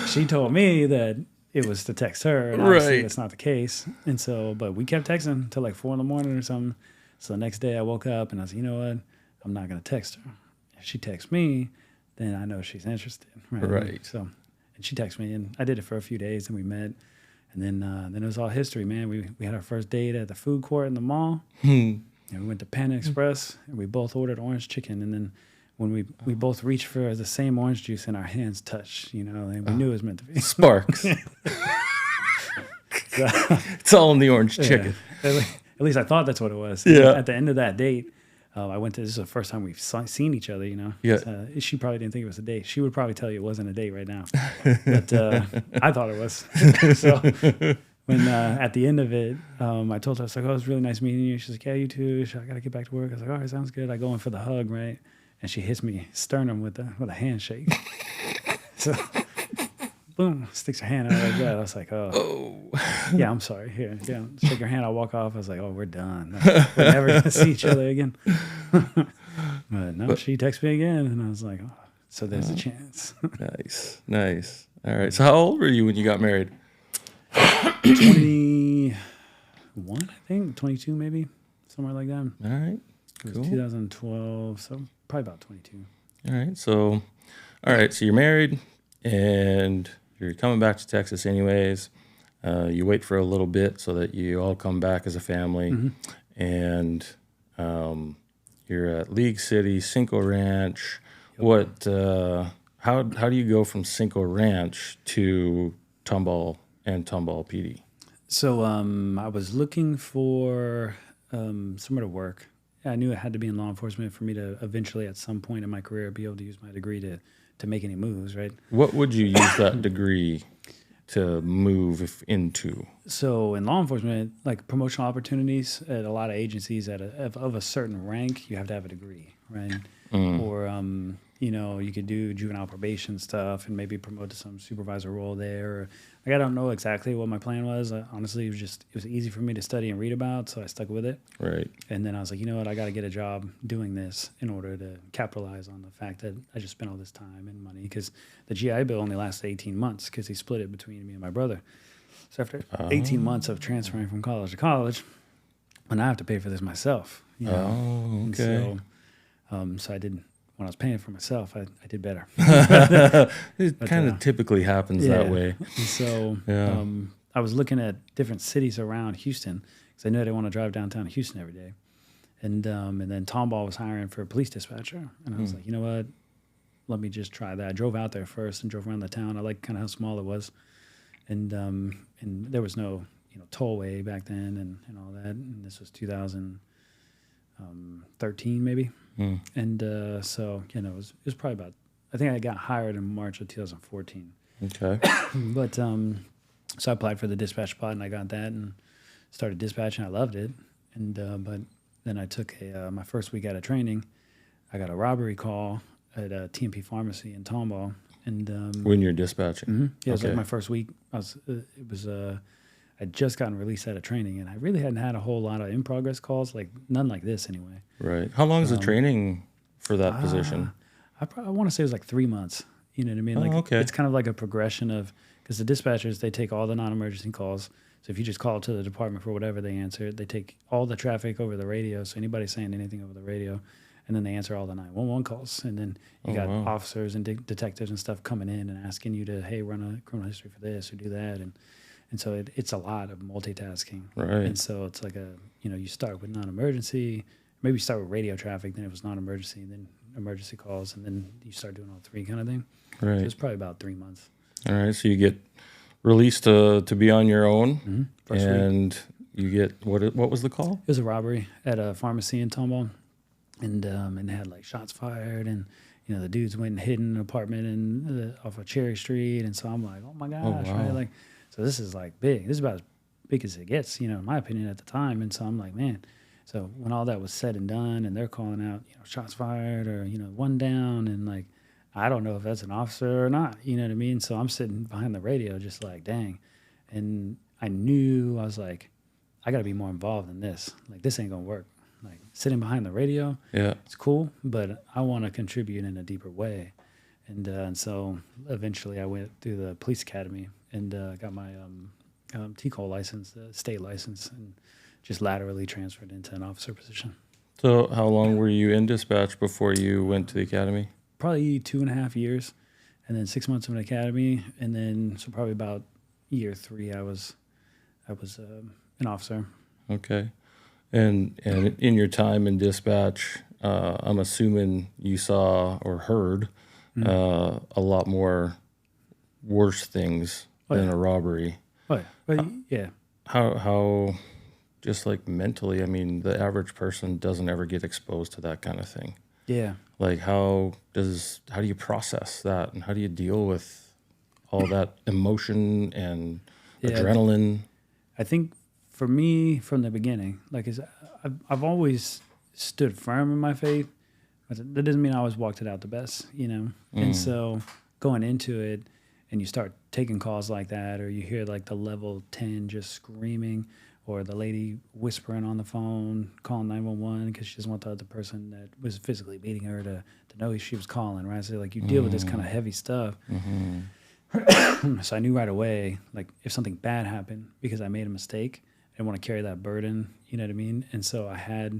she told me that it was to text her, and obviously Right. that's not the case. And so, but we kept texting until like 4 a.m. or something. So the next day I woke up and I was, you know what? I'm not going to text her. If she texts me, then I know she's interested. Right. So, and she texted me, and I did it for a few days, and we met. And then it was all history, man. We had our first date at the food court in the mall. And we went to Panda Express, and we both ordered orange chicken. And then when we both reached for the same orange juice and our hands touched, and we knew it was meant to be. Sparks. So, It's all in the orange chicken. at least I thought that's what it was. Yeah. At the end of that date, I went to, this is the first time we've seen each other, Yeah. She probably didn't think it was a date. She would probably tell you it wasn't a date right now. But I thought it was. So when at the end of it, I told her, I was like, oh, it was really nice meeting you. She's like, yeah, you too. I got to get back to work. I was like, all right, sounds good. I go in for the hug, right? And she hits me sternum with a handshake. So, boom, sticks her hand out like that. I was like, oh. Yeah, I'm sorry. Here, yeah, shake her hand. I'll walk off. I was like, oh, we're done. We're never going to see each other again. But no, she texted me again, and I was like, oh, so there's a chance. Nice. All right. So how old were you when you got married? 21, I think. 22, maybe. Somewhere like that. All right. It was Cool. 2012, so probably about 22. All right. So you're married, and you're coming back to Texas anyways. You wait for a little bit so that you all come back as a family, and you're at League City, Cinco Ranch. What? How do you go from Cinco Ranch to Tomball and Tomball PD? So I was looking for somewhere to work. I knew it had to be in law enforcement for me to eventually, at some point in my career, be able to use my degree to make any moves, right? What would you use that degree to move into? So in law enforcement, like promotional opportunities at a lot of agencies of a certain rank, you have to have a degree, right? Or you could do juvenile probation stuff and maybe promote to some supervisor role there. Or, like, I don't know exactly what my plan was. Honestly, it was easy for me to study and read about, so I stuck with it. Right. And then I was like, you know what, I got to get a job doing this in order to capitalize on the fact that I just spent all this time and money, because the GI Bill only lasted 18 months because he split it between me and my brother. So after 18 months of transferring from college to college, and I have to pay for this myself. Oh, okay. And so I did. When I was paying for myself, I did better. It kind of typically happens that way. And so I was looking at different cities around Houston because I knew I didn't want to drive downtown Houston every day. And then Tomball was hiring for a police dispatcher. And I was like, you know what? Let me just try that. I drove out there first and drove around the town. I liked kind of how small it was. And there was no tollway back then and all that. And this was 2013 maybe. And so it was probably about, I think I got hired in March of 2014. Okay. But so I applied for the dispatch spot and I got that and started dispatching. I loved it. And but then I took my first week out of training. I got a robbery call at a TMP pharmacy in Tomball. And When you're dispatching. yeah, it was like my first week. I'd just gotten released out of training, and I really hadn't had a whole lot of in-progress calls, like none like this anyway. Right. How long is the training for that position? I want to say it was like 3 months. You know what I mean? Oh, Like okay. it's kind of like a progression of, because the dispatchers, they take all the non-emergency calls. So if you just call to the department for whatever, they answer. They take all the traffic over the radio. So anybody saying anything over the radio, and then they answer all the 911 calls. And then you Oh, got wow. officers and detectives and stuff coming in and asking you to, hey, run a criminal history for this or do that. And so it's a lot of multitasking. Right. And so it's like you start with non-emergency, maybe you start with radio traffic, then it was non-emergency, and then emergency calls, and then you start doing all three kind of thing. So Right. it's probably about 3 months. All right. So you get released to be on your own, First week. and you get what was the call? It was a robbery at a pharmacy in Tomball, and they had like shots fired, and the dudes went and hid in an apartment off of Cherry Street, and so I'm like, oh my gosh, wow. right? Like, so this is like big. This is about as big as it gets, in my opinion at the time. And so I'm like, man. So when all that was said and done, and they're calling out, shots fired or one down, and like, I don't know if that's an officer or not. You know what I mean? So I'm sitting behind the radio, just like, dang. And I was like, I got to be more involved in this. Like, this ain't gonna work. Like, sitting behind the radio, Yeah. it's cool, but I want to contribute in a deeper way. And so eventually I went through the police academy and got my TCOL license, the state license, and just laterally transferred into an officer position. So how long were you in dispatch before you went to the academy? Probably 2.5 years, and then 6 months of an academy, and then so probably about year 3 I was an officer. Okay. And in your time in dispatch, I'm assuming you saw or heard a lot more worse things than a robbery. Oh yeah, but yeah. How just like mentally, I mean, the average person doesn't ever get exposed to that kind of thing. Yeah. Like how do you process that, and how do you deal with all that emotion and adrenaline? I think for me from the beginning, like I've always stood firm in my faith, but that doesn't mean I always walked it out the best, And so going into it, and you start taking calls like that, or you hear like the level 10 just screaming, or the lady whispering on the phone, calling 911 because she doesn't want the other person that was physically beating her to know she was calling, right? So like you deal with this kind of heavy stuff. So I knew right away, like if something bad happened because I made a mistake, I didn't want to carry that burden, you know what I mean? And so I had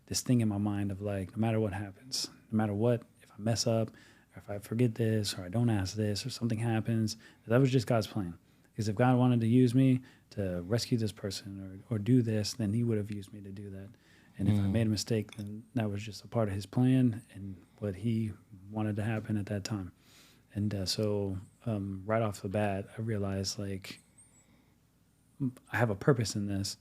this thing in my mind of like, no matter what happens, no matter what, if I mess up, or if I forget this, or I don't ask this, or something happens, that was just God's plan. Because if God wanted to use me to rescue this person or do this, then he would have used me to do that. And if I made a mistake, then that was just a part of his plan and what he wanted to happen at that time. And so right off the bat, I realized like I have a purpose in this.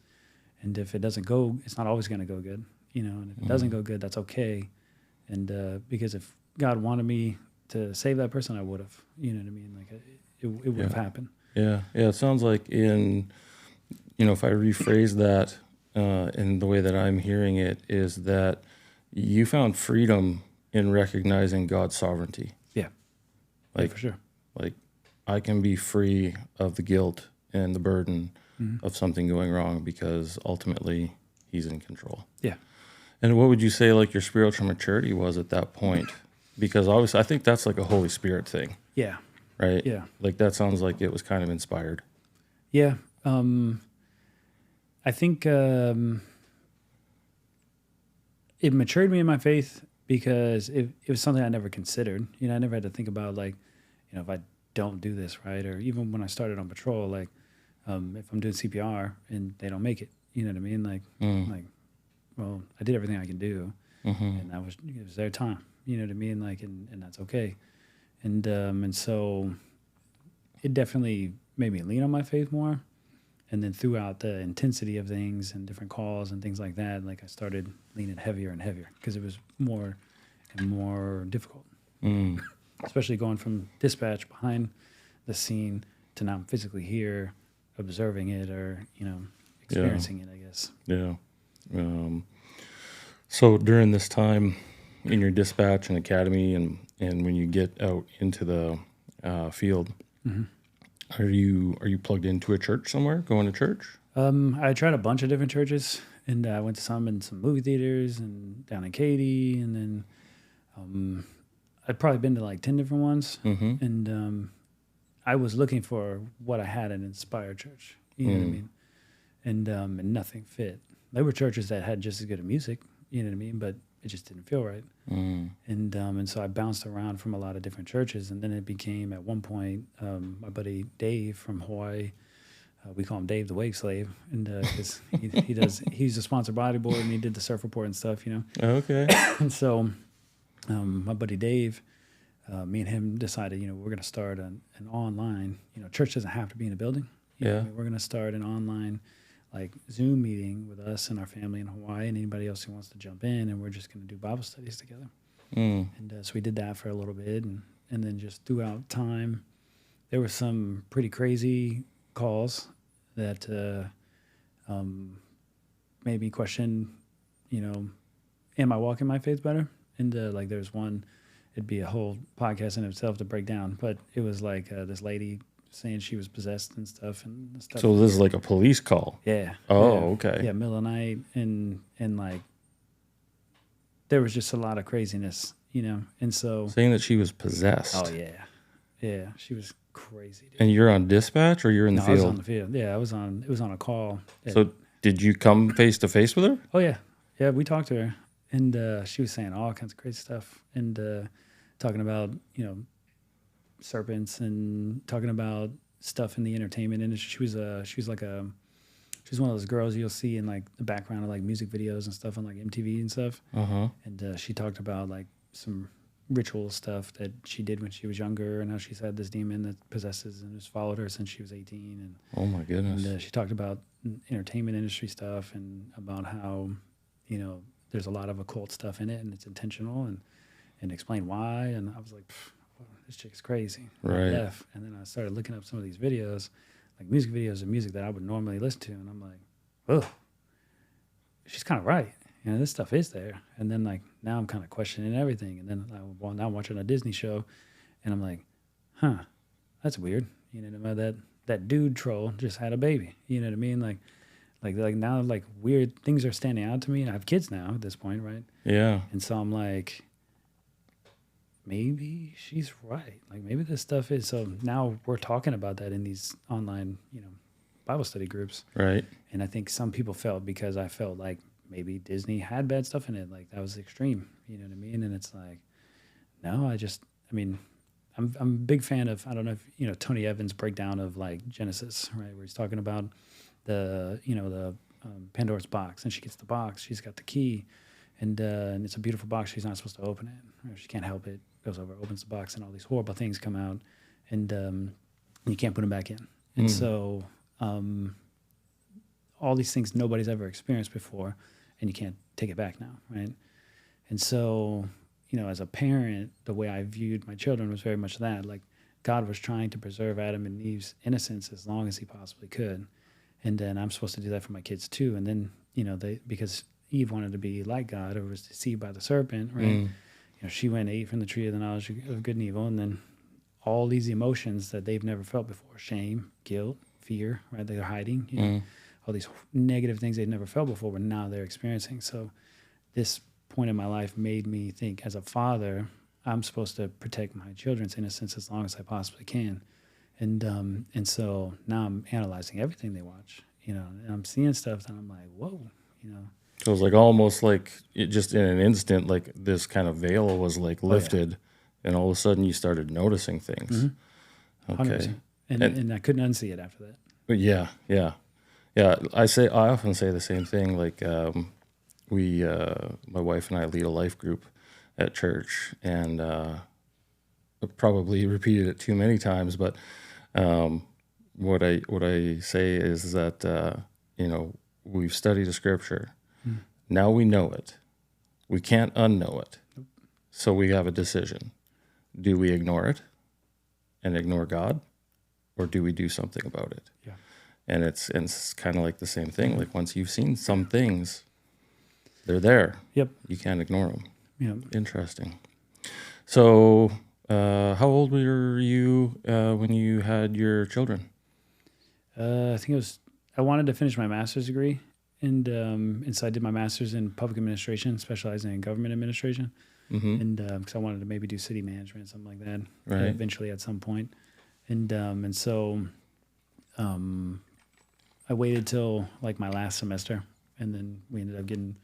And if it doesn't go, it's not always going to go good, and if it doesn't go good, that's okay. And because if God wanted me to save that person, I would have, you know what I mean? Like it would have happened. Yeah. It sounds like if I rephrase that in the way that I'm hearing it, is that you found freedom in recognizing God's sovereignty. Yeah. Like, for sure. Like, I can be free of the guilt and the burden of something going wrong because ultimately he's in control. Yeah. And what would you say like your spiritual maturity was at that point? Because obviously I think that's like a Holy Spirit thing. Yeah. Right? Yeah. Like that sounds like it was kind of inspired. Yeah. I think it matured me in my faith because it was something I never considered. I never had to think about like, if I don't do this right, or even when I started on patrol, like if I'm doing CPR and they don't make it, you know what I mean? Like, well, I did everything I can do, and it was their time, you know what I mean? Like, and that's okay. And so it definitely made me lean on my faith more. And then throughout the intensity of things and different calls and things like that, like I started leaning heavier and heavier because it was more and more difficult. Especially going from dispatch behind the scene to now I'm physically here, observing it or, experiencing it, I guess. Yeah. So during this time in your dispatch and academy and when you get out into the field, are you plugged into a church somewhere, going to church? I tried a bunch of different churches, and I went to some in some movie theaters and down in Katy, and then I'd probably been to like 10 different ones, Mm-hmm. and I was looking for what I had in Inspired Church. You know what I mean? And nothing fit. There were churches that had just as good of music. You know what I mean? But it just didn't feel right. And so I bounced around from a lot of different churches, and then it became at one point my buddy Dave from Hawaii. We call him Dave the Wake Slave, and because he's a sponsored bodyboard and he did the surf report and stuff, you know. Okay. And so my buddy Dave, me and him decided, you know, we're going to start an online. You know, church doesn't have to be in a building. You know what I mean? We're going to start an online like Zoom meeting with us and our family in Hawaii and anybody else who wants to jump in, and we're just going to do Bible studies together. And so we did that for a little bit, and then just throughout time, there were some pretty crazy calls that made me question, you know, am I walking my faith better? And like there's one, it'd be a whole podcast in itself to break down, but it was like this lady saying she was possessed and stuff and stuff. So this is like a police call. Yeah. Oh, yeah. okay. Yeah, middle of the night, and like there was just a lot of craziness, you know. And so Saying that she was possessed. oh yeah, she was crazy. Dude. And you're on dispatch or you're in the I field? was on the field. Yeah, I was on. It was on a call. So did you come face to face with her? Oh yeah, we talked to her, and she was saying all kinds of crazy stuff, and talking about, you know, serpents, and talking about stuff in the entertainment industry. She was one of those girls you'll see in like the background of like music videos and stuff on like MTV and stuff. And she talked about like some ritual stuff that she did when she was younger, and how she's had this demon that possesses and has followed her since she was 18. And Oh my goodness. and she talked about entertainment industry stuff, and about how, you know, there's a lot of occult stuff in it, and it's intentional, and explain why. And I was like, this chick is crazy. And I Right. left, and then I started looking up some of these videos, like music videos of music that I would normally listen to, and I'm like, oh, she's kind of right. You know, this stuff is there. And then like now I'm kind of questioning everything. And then now I'm watching a Disney show, and I'm like, huh, that's weird. You know, that dude troll just had a baby. You know what I mean? Like now, like weird things are standing out to me. And I have kids now at this point, right? Yeah. And so I'm like, maybe she's right. Like maybe this stuff is. So now we're talking about that in these online, you know, Bible study groups. Right. And I think some people felt, because I felt like maybe Disney had bad stuff in it. Like that was extreme. You know what I mean? And it's like, no, I mean, I'm a big fan of, I don't know if, you know, Tony Evans' breakdown of like Genesis, right? Where he's talking about the Pandora's box, and she gets the box, she's got the key, and it's a beautiful box. She's not supposed to open it. Or she can't help it. Goes over, opens the box, and all these horrible things come out, and you can't put them back in. And so all these things nobody's ever experienced before, and you can't take it back now, right? And so, you know, as a parent, the way I viewed my children was very much that, like God was trying to preserve Adam and Eve's innocence as long as he possibly could. And then I'm supposed to do that for my kids too. And then, you know, because Eve wanted to be like God, or was deceived by the serpent, right? You know, she went and ate from the tree of the knowledge of good and evil, and then all these emotions that they've never felt before, shame, guilt, fear, right? They're hiding, you know, all these negative things they'd never felt before, but now they're experiencing. So this point in my life made me think, as a father, I'm supposed to protect my children's innocence as long as I possibly can. And so now I'm analyzing everything they watch, you know, and I'm seeing stuff that I'm like, whoa, you know. So it was like almost like it just in an instant, like this kind of veil was like lifted, and all of a sudden you started noticing things. Okay. 100%. And I couldn't unsee it after that. But yeah. I often say the same thing. Like my wife and I lead a life group at church, and I've probably repeated it too many times, but what I say is that you know, we've studied the scripture. Now we know it. We can't unknow it. So we have a decision. Do we ignore it and ignore God, or do we do something about it? Yeah. And it's kind of like the same thing. Like once you've seen some things, they're there. Yep. You can't ignore them. Yeah. Interesting. So how old were you when you had your children? I think I wanted to finish my master's degree, and so I did my master's in public administration, specializing in government administration. and because I wanted to maybe do city management, something like that, Right. eventually at some point. And so I waited till like my last semester, and then we ended up getting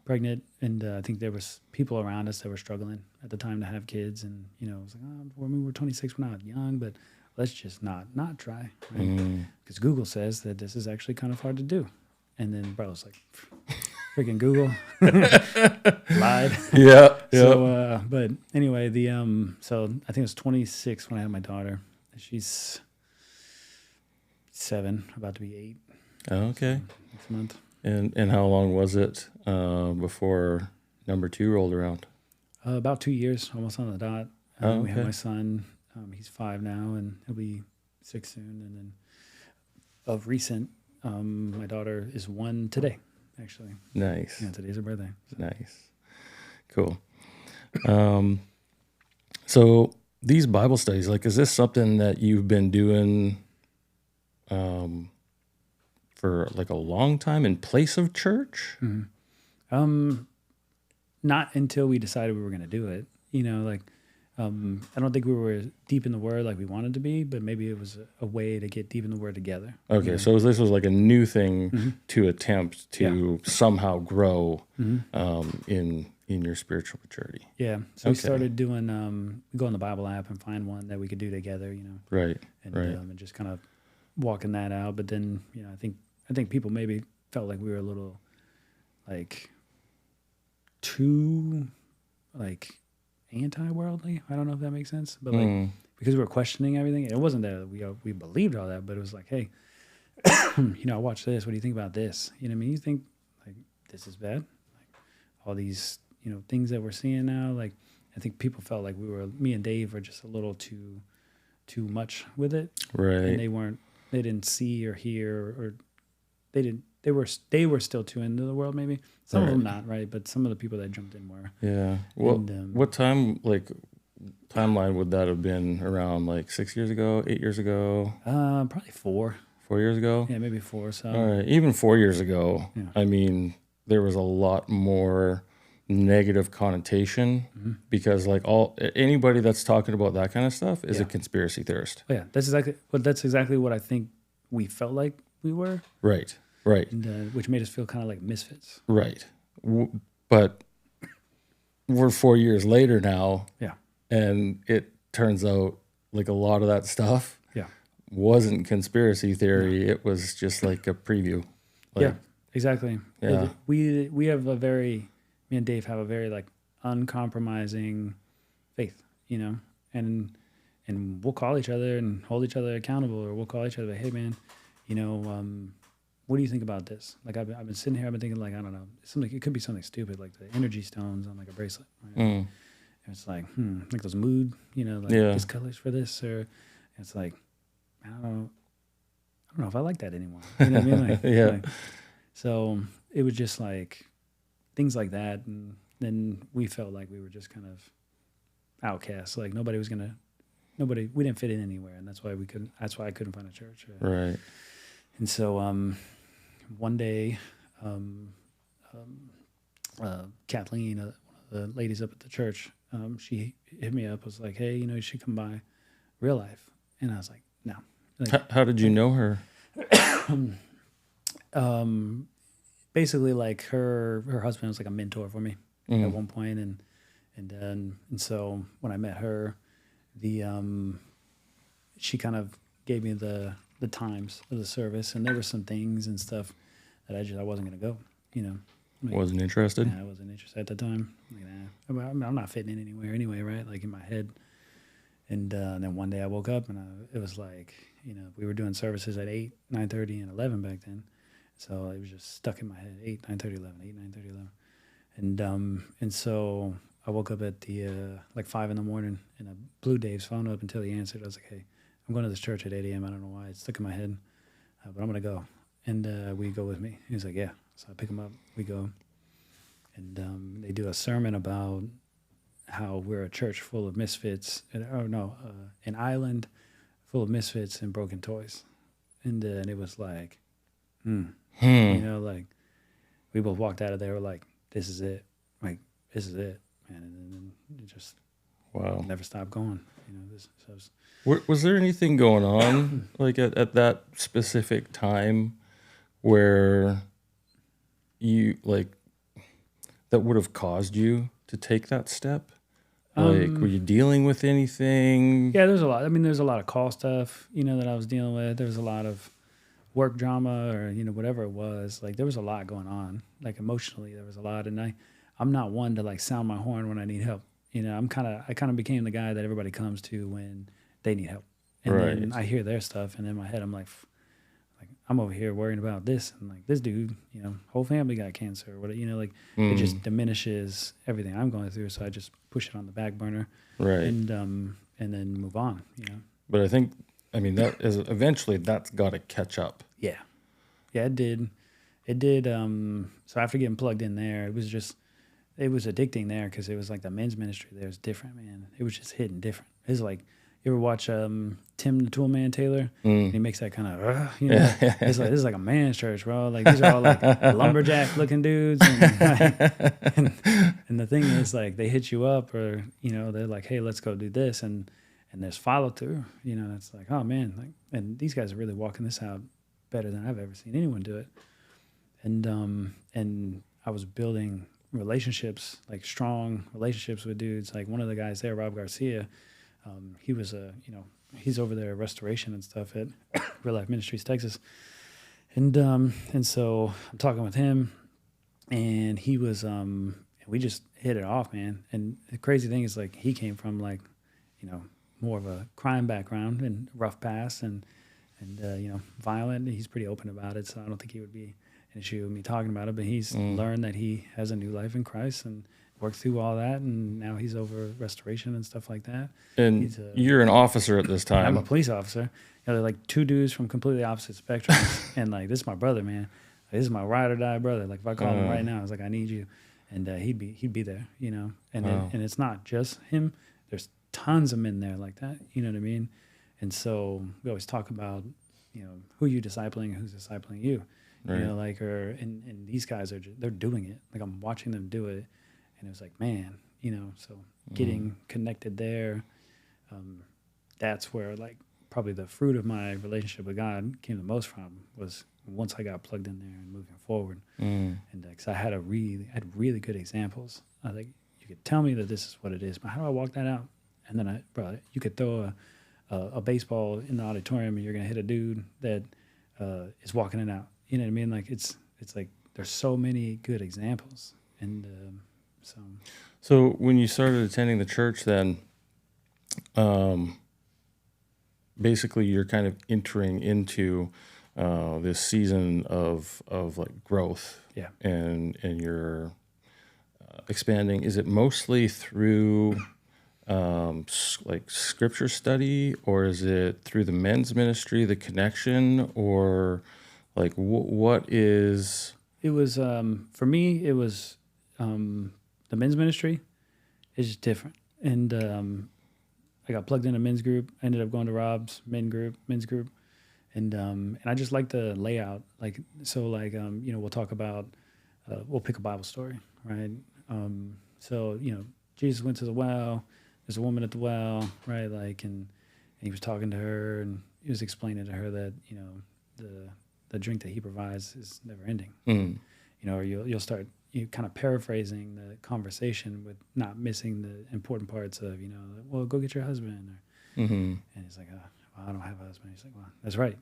pregnant. And I think there was people around us that were struggling at the time to have kids, and it was like, oh, I mean, we're 26, we're not young, but let's just not try, right? Because Google says that this is actually kind of hard to do. And then bro was like, freaking Google lied. Yeah. So, but anyway, so I think it was 26 when I had my daughter. She's 7, about to be 8. Okay. Next month. And how long was it before number 2 rolled around? About 2 years, almost on the dot. We have my son. He's 5 now, and he'll be 6 soon. And then of recent, my daughter is 1 today, actually. Nice. Yeah, today's her birthday. So. Nice. Cool. So these Bible studies, like, is this something that you've been doing for like a long time in place of church? Not until we decided we were going to do it. I don't think we were deep in the Word like we wanted to be, but maybe it was a way to get deep in the Word together. Okay, so this was like a new thing to attempt to somehow grow in your spiritual maturity. Yeah, so we started doing, go on the Bible app and find one that we could do together, Right, and, right. And just kind of walking that out. But then, I think people maybe felt like we were a little, like, too, like, anti-worldly. I don't know if that makes sense, but like because we were questioning everything. It wasn't that we believed all that, but it was like, hey, I watched this. What do you think about this? You know what I mean? You think like this is bad? Like all these things that we're seeing now. Like I think people felt like me and Dave were just a little too much with it, Right? And they didn't see or hear or they were still too into the world, maybe. Some of them not, right? But some of the people that jumped in were. Yeah. What timeline would that have been around? Like 6 years ago, 8 years ago? Probably 4. 4 years ago? Yeah, maybe 4. So. All right. Even 4 years ago, I mean, there was a lot more negative connotation because like anybody that's talking about that kind of stuff is a conspiracy theorist. Oh, yeah, that's exactly what I think we felt like we were. Right. And, which made us feel kind of like misfits. Right. But we're 4 years later now. Yeah. And it turns out like a lot of that stuff wasn't conspiracy theory. No. It was just like a preview. Yeah, exactly. Yeah. We have me and Dave have a very like uncompromising faith, and we'll call each other and hold each other accountable, or we'll call each other, hey man, what do you think about this? Like I've been sitting here, I've been thinking like, I don't know, it could be something stupid like the energy stones on like a bracelet. Right? And it's like, like those mood, this colors for this, or it's like, I don't know if I like that anymore. You know what I mean? Like, so it was just like things like that, and then we felt like we were just kind of outcasts. Like we didn't fit in anywhere, and that's why I couldn't find a church. Right. And so one day, Kathleen, one of the ladies up at the church, she hit me up, was like, hey, you should come by Real Life. And I was like, no. Like, how did you know her? Basically, like her husband was like a mentor for me at one point, and so when I met her, she kind of gave me the times of the service, and there were some things and stuff that I wasn't gonna go. Like, wasn't interested. Yeah, I wasn't interested at the time. Like, I'm not fitting in anywhere anyway, right? Like in my head. And then one day I woke up and it was like, we were doing services at 8, 9:30, and 11 back then. So it was just stuck in my head, 8, 9:30, 11, 8, 9:30, 11. And so I woke up at the like 5 in the morning, and I blew Dave's phone up until he answered. I was like, hey, I'm going to this church at 8 a.m. I don't know why. It's stuck in my head, but I'm going to go. And will you go with me? He was like, yeah. So I pick him up. We go. And they do a sermon about how we're a church full of misfits. An island full of misfits and broken toys. And it was like, like we both walked out of there like, this is it. Like, this is it, man. And it just Wow. never stopped going. Was there anything going on like at that specific time where you like that would have caused you to take that step? Like, were you dealing with anything? Yeah, there's a lot. I mean, there's a lot of call stuff, that I was dealing with. There was a lot of work drama or, whatever it was. Like, there was a lot going on. Like, emotionally, there was a lot. And I'm not one to, like, sound my horn when I need help. I kind of became the guy that everybody comes to when they need help. And then I hear their stuff, and in my head, I'm like, I'm over here worrying about this. And, like, this dude, whole family got cancer or whatever. It just diminishes everything I'm going through. So I just push it on the back burner. Right. And then move on, But I think, that is eventually that's got to catch up. Yeah. Yeah, it did. It did. So after getting plugged in there, it was addicting there because it was like the men's ministry there was different, man. It was just hitting different. It was like, you ever watch Tim the Toolman Taylor? He makes that kind of, It's like, this is like a man's church, bro. Like, these are all like lumberjack looking dudes. And the thing is, like, they hit you up or, they're like, hey, let's go do this. And there's follow through, it's like, oh man, like, and these guys are really walking this out better than I've ever seen anyone do it. And I was building relationships, like strong relationships with dudes. Like one of the guys there, Rob Garcia, he was he's over there at Restoration and stuff at Real Life Ministries, Texas. And so I'm talking with him, and he was, we just hit it off, man. And the crazy thing is, like, he came from like, more of a crime background and rough past and violent. He's pretty open about it, so I don't think he would be an issue with me talking about it. But he's learned that he has a new life in Christ and worked through all that, and now he's over Restoration and stuff like that. And you're an officer at this time. I'm a police officer. They're like two dudes from completely opposite spectrums, and like, this is my brother, man. Like, this is my ride or die brother. Like, if I call him right now, I was like, I need you, and he'd be there, And and it's not just him. There's tons of men there like that, you know what I mean? And so we always talk about, who you discipling, who's discipling you, right. And these guys they're doing it. Like, I'm watching them do it, and it was like, man, so getting connected there, that's where, like, probably the fruit of my relationship with God came the most from, was once I got plugged in there and moving forward. And because I had really good examples. I think you could tell me that this is what it is, but how do I walk that out? And then you could throw a baseball in the auditorium and you're gonna hit a dude that is walking it out. You know what I mean? Like, it's like there's so many good examples, and So when you started attending the church, then basically you're kind of entering into this season of like growth, and you're expanding. Is it mostly through like scripture study, or is it through the men's ministry, the connection, or like what is? It was for me. It was the men's ministry is just different, and I got plugged in a men's group. I ended up going to Rob's men's group, and I just like the layout. Like, so, like, we'll talk about we'll pick a Bible story, right? So Jesus went to the well. There's a woman at the well, right? Like, and he was talking to her, and he was explaining to her that the drink that he provides is never ending. Or you'll start kind of paraphrasing the conversation with not missing the important parts of well, go get your husband, and he's like, well, I don't have a husband. He's like, well, that's right,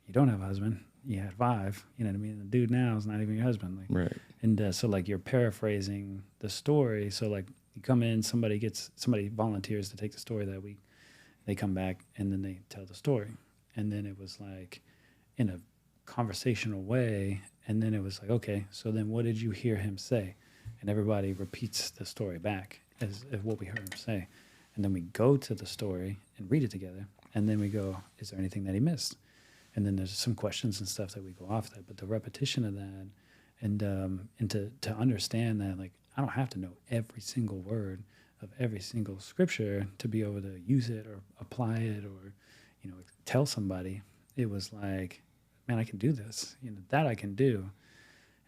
you don't have a husband. You had 5. You know what I mean? The dude now is not even your husband. Like, right. And so, like, you're paraphrasing the story. So, like, you come in, somebody volunteers to take the story that week. They come back, and then they tell the story. And then it was like in a conversational way. And then it was like, okay, so then what did you hear him say? And everybody repeats the story back as what we heard him say. And then we go to the story and read it together. And then we go, is there anything that he missed? And then there's some questions and stuff that we go off that. But the repetition of that, and to understand that, like, I don't have to know every single word of every single scripture to be able to use it or apply it or, tell somebody. It was like, man, I can do this. That I can do.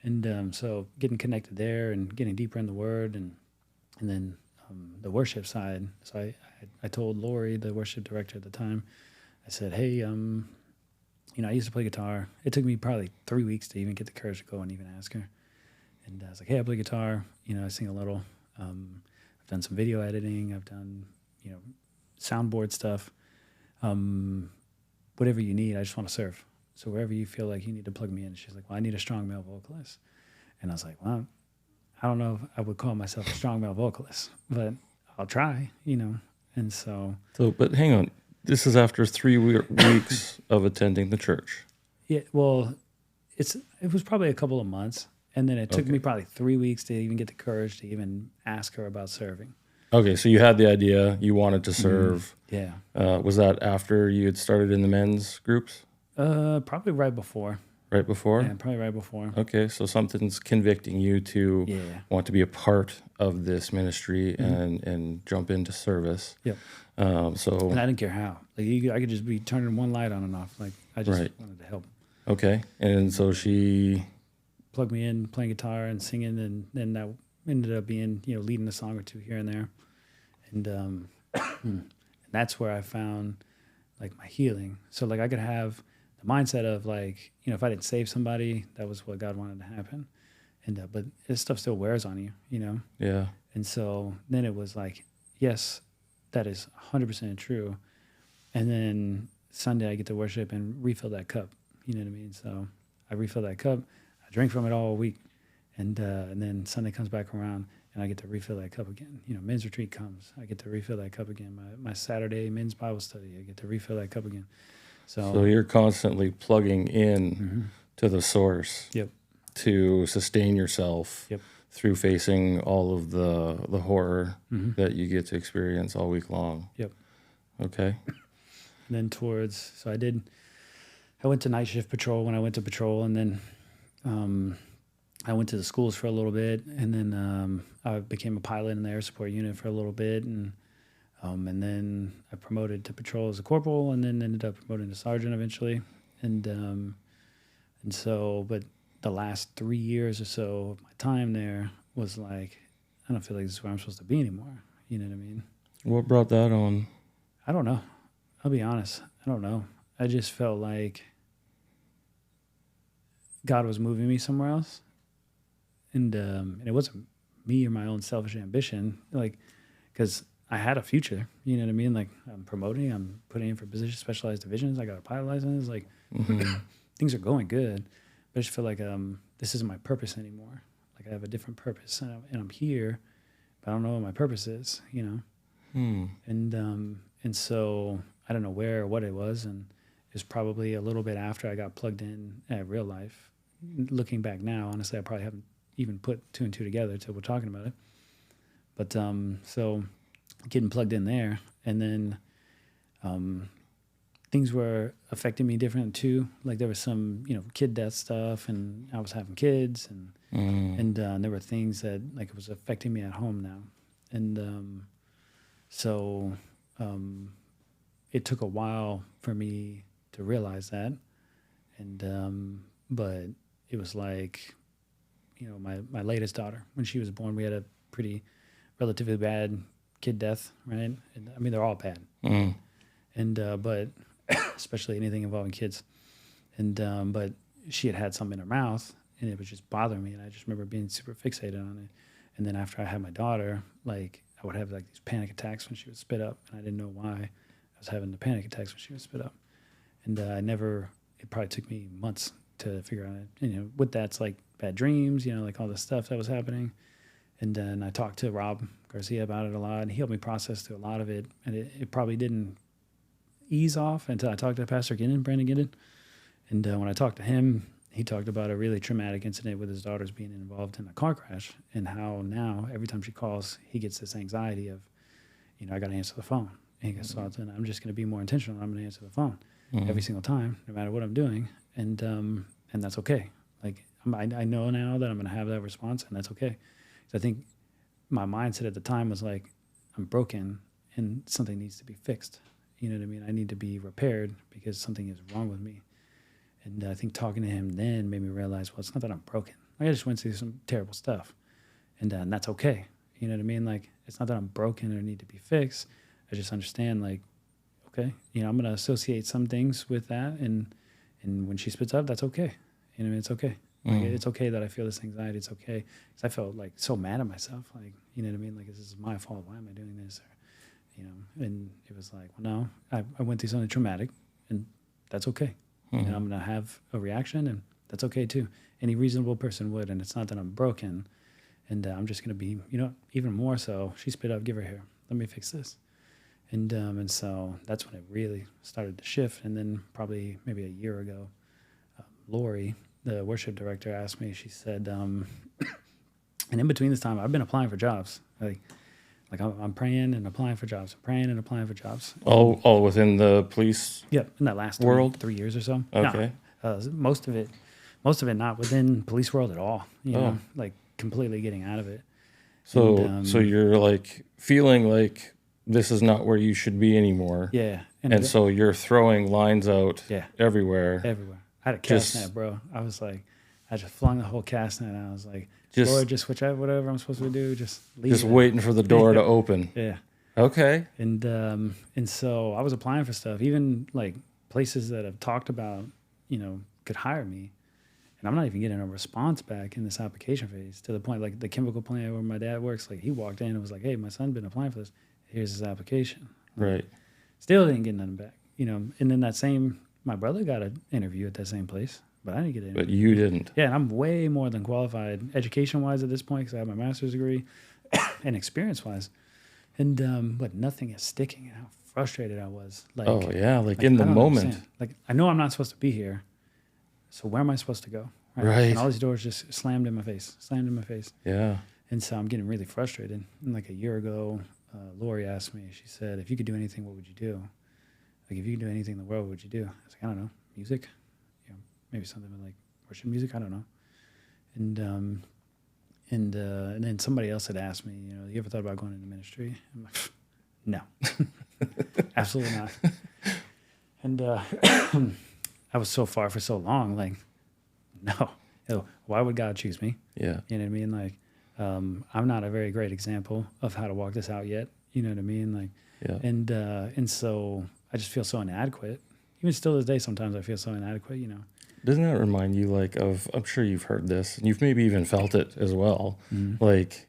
And so getting connected there and getting deeper in the Word, and then the worship side. So I told Lori, the worship director at the time, I said, hey, I used to play guitar. It took me probably 3 weeks to even get the courage to go and even ask her. And I was like, hey, I play guitar. I sing a little. I've done some video editing. I've done, soundboard stuff. Whatever you need, I just want to serve. So wherever you feel like you need to plug me in. She's like, well, I need a strong male vocalist. And I was like, well, I don't know if I would call myself a strong male vocalist, but I'll try, And so, But hang on. This is after 3 weeks of attending the church. yeah, well, it was probably a couple of months. And then it took me probably 3 weeks to even get the courage to even ask her about serving. Okay, so you had the idea, you wanted to serve. Yeah. Was that after you had started in the men's groups? Probably right before. Right before? Yeah, probably right before. Okay, so something's convicting you to want to be a part of this ministry and jump into service. Yep. So and I didn't care how. Like I could just be turning one light on and off. Like I just wanted to help. Okay, and so she plugged me in, playing guitar and singing, and then that ended up being leading a song or two here and there, and that's where I found like my healing. So like I could have the mindset of like if I didn't save somebody, that was what God wanted to happen, and but this stuff still wears on you, Yeah. And so then it was like, yes, that is 100% true, and then Sunday I get to worship and refill that cup. You know what I mean? So I refill that cup. I drink from it all week, and then Sunday comes back around, and I get to refill that cup again. Men's retreat comes, I get to refill that cup again. My Saturday men's Bible study, I get to refill that cup again. So you're constantly plugging in to the source. Yep. To sustain yourself. Yep. Through facing all of the horror that you get to experience all week long. Yep. Okay. And then I went to night shift patrol when I went to patrol, and then I went to the schools for a little bit, and then I became a pilot in the air support unit for a little bit, and then I promoted to patrol as a corporal, and then ended up promoting to sergeant eventually, and so, but the last 3 years or so of my time there was like, I don't feel like this is where I'm supposed to be anymore. You know what I mean? What brought that on? I don't know. I'll be honest. I don't know. I just felt like God was moving me somewhere else. And it wasn't me or my own selfish ambition, like, because I had a future, you know what I mean? Like, I'm promoting, I'm putting in for position, specialized divisions, I got a pilot license, like, things are going good. But I just feel like this isn't my purpose anymore. Like, I have a different purpose, and I'm here, but I don't know what my purpose is, And so I don't know where or what it was, and it was probably a little bit after I got plugged in at real life. Looking back now, honestly, I probably haven't even put two and two together till we're talking about it. But so getting plugged in there, and then things were affecting me different too. Like there was some, kid death stuff, and I was having kids, and there were things that like it was affecting me at home now, and so it took a while for me to realize that, and but it was like, my latest daughter, when she was born, we had a pretty relatively bad kid death, right? And I mean, they're all bad, and but especially anything involving kids, and but she had something in her mouth, and it was just bothering me, and I just remember being super fixated on it. And then after I had my daughter, like I would have like these panic attacks when she would spit up, and I didn't know why I was having the panic attacks when she would spit up, and it probably took me months to figure out it. And, with that's like bad dreams, like all this stuff that was happening. And then I talked to Rob Garcia about it a lot, and he helped me process through a lot of it. And it probably didn't ease off until I talked to Pastor Brandon Giddon. And when I talked to him, he talked about a really traumatic incident with his daughters being involved in a car crash, and how now every time she calls, he gets this anxiety of, I got to answer the phone. And he goes, so then I'm just going to be more intentional. I'm going to answer the phone every single time, no matter what I'm doing. And that's okay. Like I know now that I'm going to have that response, and that's okay. So I think my mindset at the time was like, I'm broken and something needs to be fixed. You know what I mean? I need to be repaired because something is wrong with me. And I think talking to him then made me realize, well, it's not that I'm broken. I just went through some terrible stuff, and that's okay. You know what I mean? Like It's not that I'm broken or need to be fixed. I just understand, like, okay, you know, I'm gonna associate some things with that, and when she spits up, that's okay. You know, it's okay. Like, it's okay that I feel this anxiety. It's okay, because I felt like so mad at myself. Like, you know what I mean? Like, this is my fault. Why am I doing this? Or, you know, and it was like, well, no, I went through something traumatic, and that's okay. And I'm gonna have a reaction, and that's okay too. Any reasonable person would, and it's not that I'm broken, and I'm just gonna be, you know, even more so. She spit up. Give her here. Let me fix this. And so that's when it really started to shift. And then probably maybe a year ago, Lori, the worship director, asked me. She said, and in between this time, I've been applying for jobs. Like I'm praying and applying for jobs. I'm praying and applying for jobs. All within the police. Yep, in that last world? 3 years or so. Okay. No, most of it not within police world at all. You know, like completely getting out of it. So And, so you're like feeling like this is not where you should be anymore. yeah, And so you're throwing lines out Yeah. everywhere. everywhere. I had a cast net, bro. I was like, I just flung the whole cast net. And I was like, Lord, just whatever I'm supposed to do, just leave. Just waiting for the door to open. Yeah. Okay. And so I was applying for stuff, even like places that have talked about, you know, could hire me. And I'm not even getting a response back in this application phase, to the point, like the chemical plant where my dad works, like he walked in and was like, hey, my son's been applying for this. Here's his application. Right. Still didn't get nothing back, you know. And then my brother got an interview at that same place, but I didn't get it. But you didn't. Yeah, and I'm way more than qualified education-wise at this point, because I have my master's degree, and experience-wise. And but nothing is sticking. And how frustrated I was. Like, Oh yeah, like in the I don't moment. understand. Like, I know I'm not supposed to be here, so where am I supposed to go? Right. And all these doors just slammed in my face. Yeah. And so I'm getting really frustrated. And like a year ago, Lori asked me, she said, if you could do anything, what would you do? Like, if you could do anything in the world, what would you do? I was like, I don't know, music, you know, maybe something like worship music, I don't know. And then somebody else had asked me, you know, you ever thought about going into ministry? I'm like, no, absolutely not. And I was so far for so long, like, no, why would God choose me? Yeah. You know what I mean? Like, I'm not a very great example of how to walk this out yet. You know what I mean? Like, yeah. And so I just feel so inadequate. Even still this day, sometimes I feel so inadequate, you know. Doesn't that remind you, like, of, I'm sure you've heard this, and you've maybe even felt it as well. Like,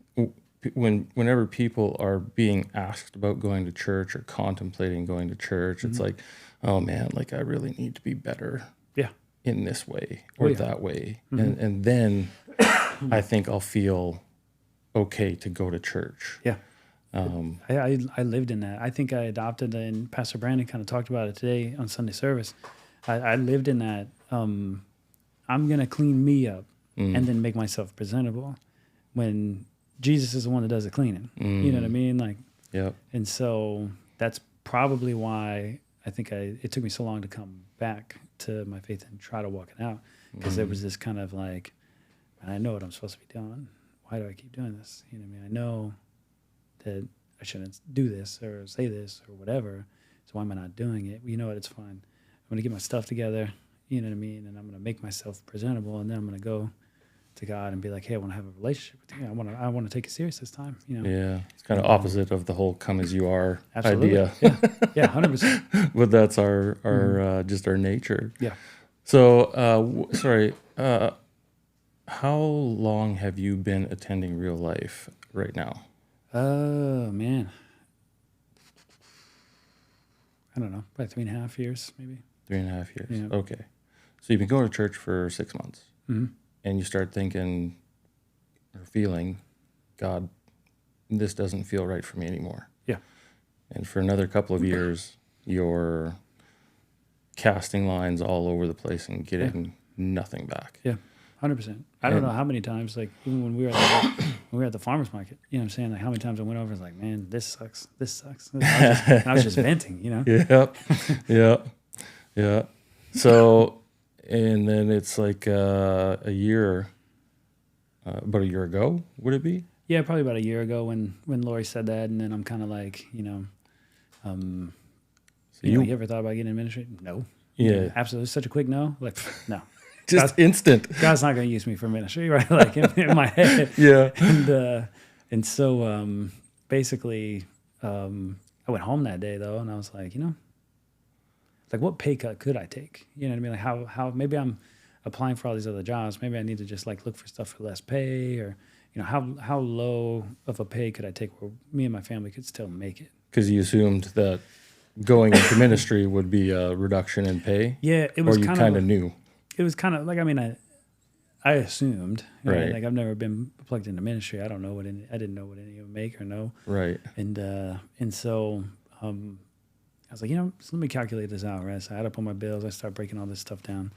whenever people are being asked about going to church or contemplating going to church, it's like, oh man, like I really need to be better. Yeah. In this way or that way. And then I think I'll feel okay to go to church. Yeah. I lived in that. I think I adopted, and Pastor Brandon kind of talked about it today on Sunday service. I lived in that. I'm going to clean me up and then make myself presentable, when Jesus is the one that does the cleaning. You know what I mean? Like, yeah. And so that's probably why I think it took me so long to come back to my faith and try to walk it out, because there was this kind of like, man, I know what I'm supposed to be doing. Why do I keep doing this? You know what I mean? I know that I shouldn't do this or say this or whatever. So why am I not doing it? Well, you know what? It's fine. I'm going to get my stuff together. You know what I mean? And I'm going to make myself presentable. And then I'm going to go to God and be like, hey, I want to have a relationship with you. I want to take it serious this time. You know? Yeah. It's kind of opposite of the whole come as you are idea. Yeah, 100%. But that's our just our nature. Yeah. So, how long have you been attending Real Life right now? Oh, man. I don't know, probably 3.5 years, maybe. 3.5 years. Yeah. Okay. So you've been going to church for 6 months, Mm-hmm. and you start thinking or feeling, God, this doesn't feel right for me anymore. Yeah. And for another couple of years, you're casting lines all over the place and getting nothing back. Yeah, 100%. I don't know how many times, like, even when we were at the farmer's market, you know what I'm saying? Like, how many times I went over and was like, man, this sucks. And I was just venting, you know? Yeah. So, and then it's like about a year ago, would it be? Yeah, probably about a year ago when Lori said that, and then I'm kind of like, you know, you ever thought about getting in ministry? No. Yeah. Absolutely. Such a quick no? Like, no. Just instant. God's not going to use me for ministry, right? Like in my head. Yeah. And so basically, I went home that day though, and I was like, like what pay cut could I take? You know what I mean? Like how maybe I'm applying for all these other jobs. Maybe I need to just like look for stuff for less pay, or how low of a pay could I take where me and my family could still make it? Because you assumed that going into ministry would be a reduction in pay, Yeah, it or was you kind of knew. It was kind of like, I mean, I assumed, Right. Like I've never been plugged into ministry. I don't know I didn't know what any of them make or know. Right. And so I was like, just let me calculate this out, right? So I add up all my bills. I start breaking all this stuff down,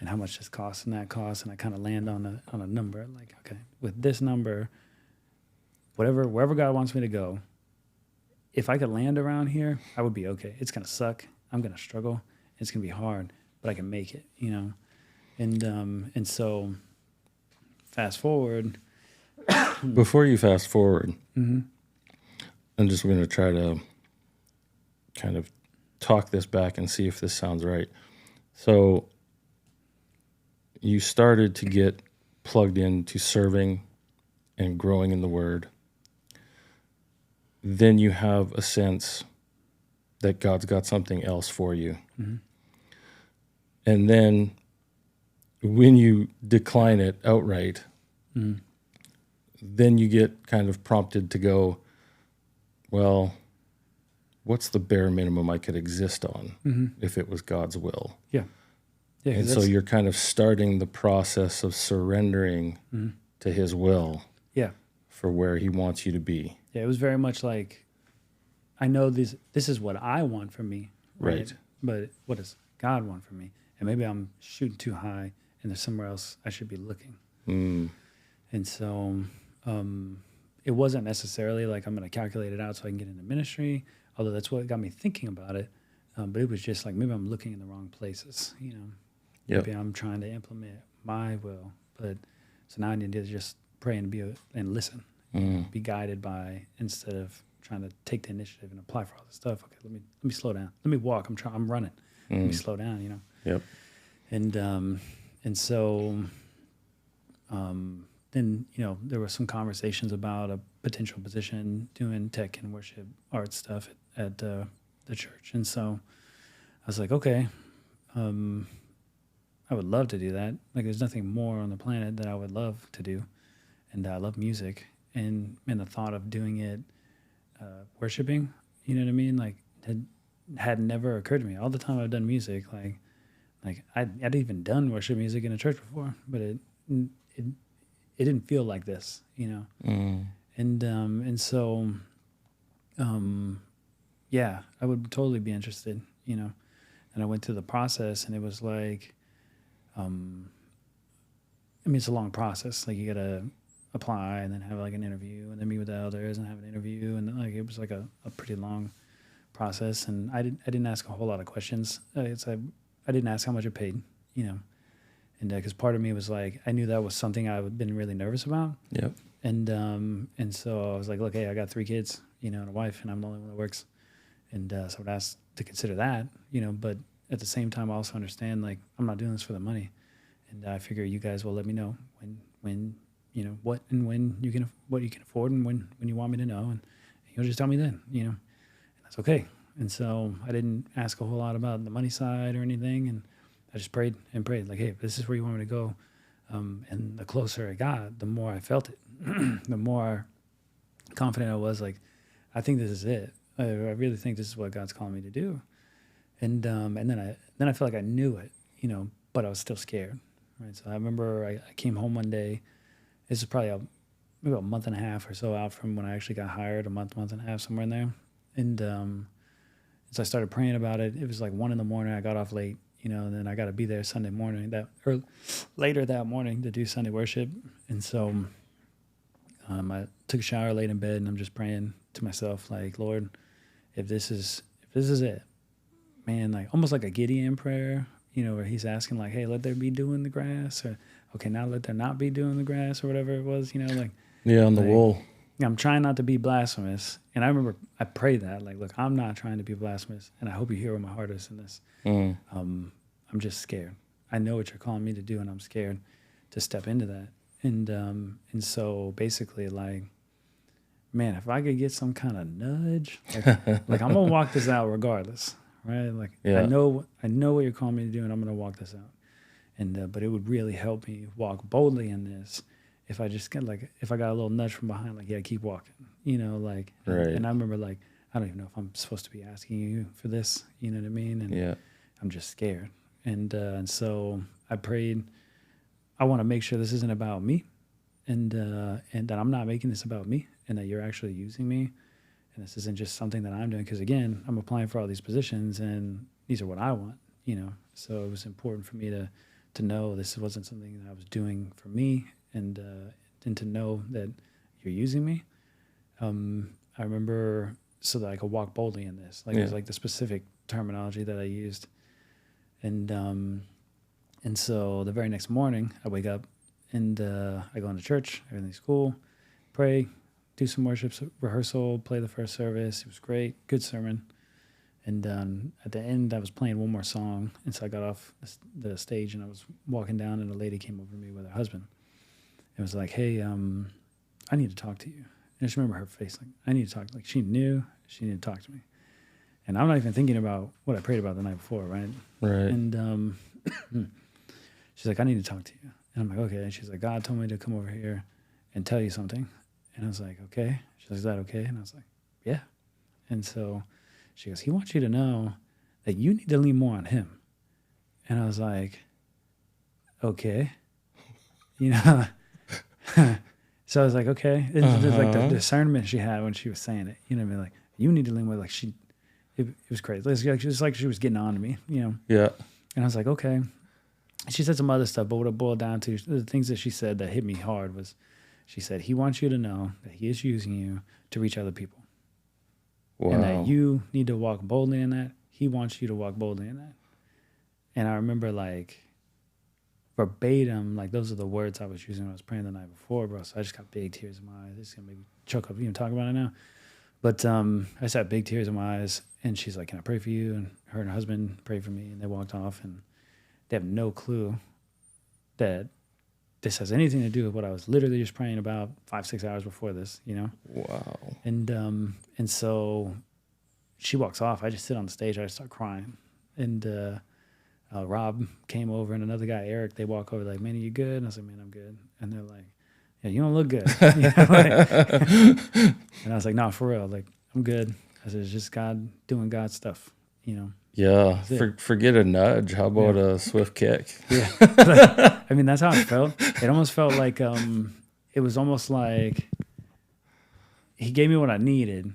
and how much this costs and that costs, and I kind of land on a number. Like, okay, with this number, wherever God wants me to go, if I could land around here, I would be okay. It's gonna suck. I'm gonna struggle. It's gonna be hard, but I can make it, And so, fast forward. Before you fast forward, Mm-hmm. I'm just going to try to kind of talk this back and see if this sounds right. So you started to get plugged into serving and growing in the Word. Then you have a sense that God's got something else for you. Mm-hmm. And then when you decline it outright, Mm-hmm. then you get kind of prompted to go, well, what's the bare minimum I could exist on if it was God's will? Yeah. Yeah. And so you're kind of starting the process of surrendering to His will. Yeah. For where He wants you to be. Yeah. It was very much like, I know this is what I want for me. Right. But what does God want for me? And maybe I'm shooting too high and there's somewhere else I should be looking. And so it wasn't necessarily like I'm going to calculate it out so I can get into ministry, although that's what got me thinking about it. But it was just like, maybe I'm looking in the wrong places, Yep. Maybe I'm trying to implement my will. But so now I need to just pray and listen, be guided by, instead of trying to take the initiative and apply for all this stuff. Okay, let me slow down. Let me walk. I'm running. Let me slow down, Yep. And so then, there were some conversations about a potential position doing tech and worship art stuff at the church. And so I was like, okay, I would love to do that. Like, there's nothing more on the planet that I would love to do. And I love music. And the thought of doing it worshiping, you know what I mean? Like, had never occurred to me. All the time I've done music, like I'd even done worship music in a church before, but it didn't feel like this, And so, yeah, I would totally be interested, And I went through the process, and it was like, it's a long process. Like, you gotta apply and then have like an interview and then meet with the elders and have an interview, and like it was like a pretty long process. And I didn't ask a whole lot of questions. I didn't ask how much it paid, and because part of me was like, I knew that was something I've been really nervous about. Yep. And so I was like, look, hey, I got 3 kids, and a wife, and I'm the only one that works. And so I would ask to consider that, but at the same time, I also understand, like, I'm not doing this for the money. And I figure you guys will let me know when what and when what you can afford, and when you want me to know, and you'll just tell me then, and that's okay. And so I didn't ask a whole lot about the money side or anything, and I just prayed and prayed, like, hey, this is where you want me to go. And the closer I got, the more I felt it, the more confident I was. Like, I think this is it. I really think this is what God's calling me to do. And then I felt like I knew it, but I was still scared, right? So I remember I came home one day. This is probably maybe a month and a half or so out from when I actually got hired, a month and a half, somewhere in there. And so I started praying about it. It was like 1 a.m. I got off late, and then I got to be there Sunday morning, or later that morning, to do Sunday worship. And so I took a shower, laid in bed, and I'm just praying to myself, like, Lord, if this is it, man, like almost like a Gideon prayer, where he's asking, like, hey, let there be dew in the grass, or okay, now let there not be dew in the grass, or whatever it was, like, yeah, on the wool. I'm trying not to be blasphemous. And I remember I prayed that, like, look, I'm not trying to be blasphemous, and I hope you hear where my heart is in this. I'm just scared. I know what you're calling me to do, and I'm scared to step into that. And so basically, like, man, if I could get some kind of nudge, like I'm gonna walk this out regardless, right? Like Yeah. I know what you're calling me to do, and I'm gonna walk this out. And but it would really help me walk boldly in this if I just get like if I got a little nudge from behind, like yeah, keep walking, like. Right. And I remember like I don't even know if I'm supposed to be asking you for this, you know what I mean? And Yeah. I'm just scared, and so I prayed. I want to make sure this isn't about me, and that I'm not making this about me, and that you're actually using me, and this isn't just something that I'm doing. Because again, I'm applying for all these positions, and these are what I want, So it was important for me to know this wasn't something that I was doing for me, and to know that you're using me. I remember so that I could walk boldly in this. Like it was like the specific terminology that I used, and so the very next morning I wake up and I go into church. Everything's cool. Pray, do some worship rehearsal, play the first service. It was great, good sermon. And at the end, I was playing one more song, and so I got off the stage, and I was walking down, and a lady came over to me with her husband. It was like, "Hey, I need to talk to you." And I just remember her face, like, "I need to talk." Like she knew she needed to talk to me, and I'm not even thinking about what I prayed about the night before, right? Right. And she's like, "I need to talk to you," and I'm like, "Okay." And she's like, "God told me to come over here and tell you something," and I was like, "Okay." She's like, "Is that okay?" And I was like, "Yeah." And so she goes, "He wants you to know that you need to lean more on him." And I was like, "Okay." So I was like, "Okay." It's like the discernment she had when she was saying it. You know what I mean? Like, you need to lean more. Like it was crazy. It was like she was getting on to me, Yeah. And I was like, "Okay." She said some other stuff, but what it boiled down to, the things that she said that hit me hard was, she said, "He wants you to know that he is using you to reach other people. Wow. And that you need to walk boldly in that. He wants you to walk boldly in that." And I remember like verbatim, like those are the words I was using when I was praying the night before, bro. So I just got big tears in my eyes. It's gonna make me choke up, talking about it now. But I just had big tears in my eyes, and she's like, "Can I pray for you?" And her and her husband prayed for me, and they walked off, and they have no clue that this has anything to do with what I was literally just praying about 5-6 hours before this, Wow. And so she walks off. I just sit on the stage. I just start crying. And Rob came over, and another guy, Eric, they walk over like, "Man, are you good?" And I was like, "Man, I'm good." And they're like, "Yeah, you don't look good." And I was like, "No, for real. Like, I'm good." I said, "It's just God doing God stuff, Yeah. Forget a nudge. How about a swift kick? Yeah. I mean, that's how it felt. It almost felt like it was almost like he gave me what I needed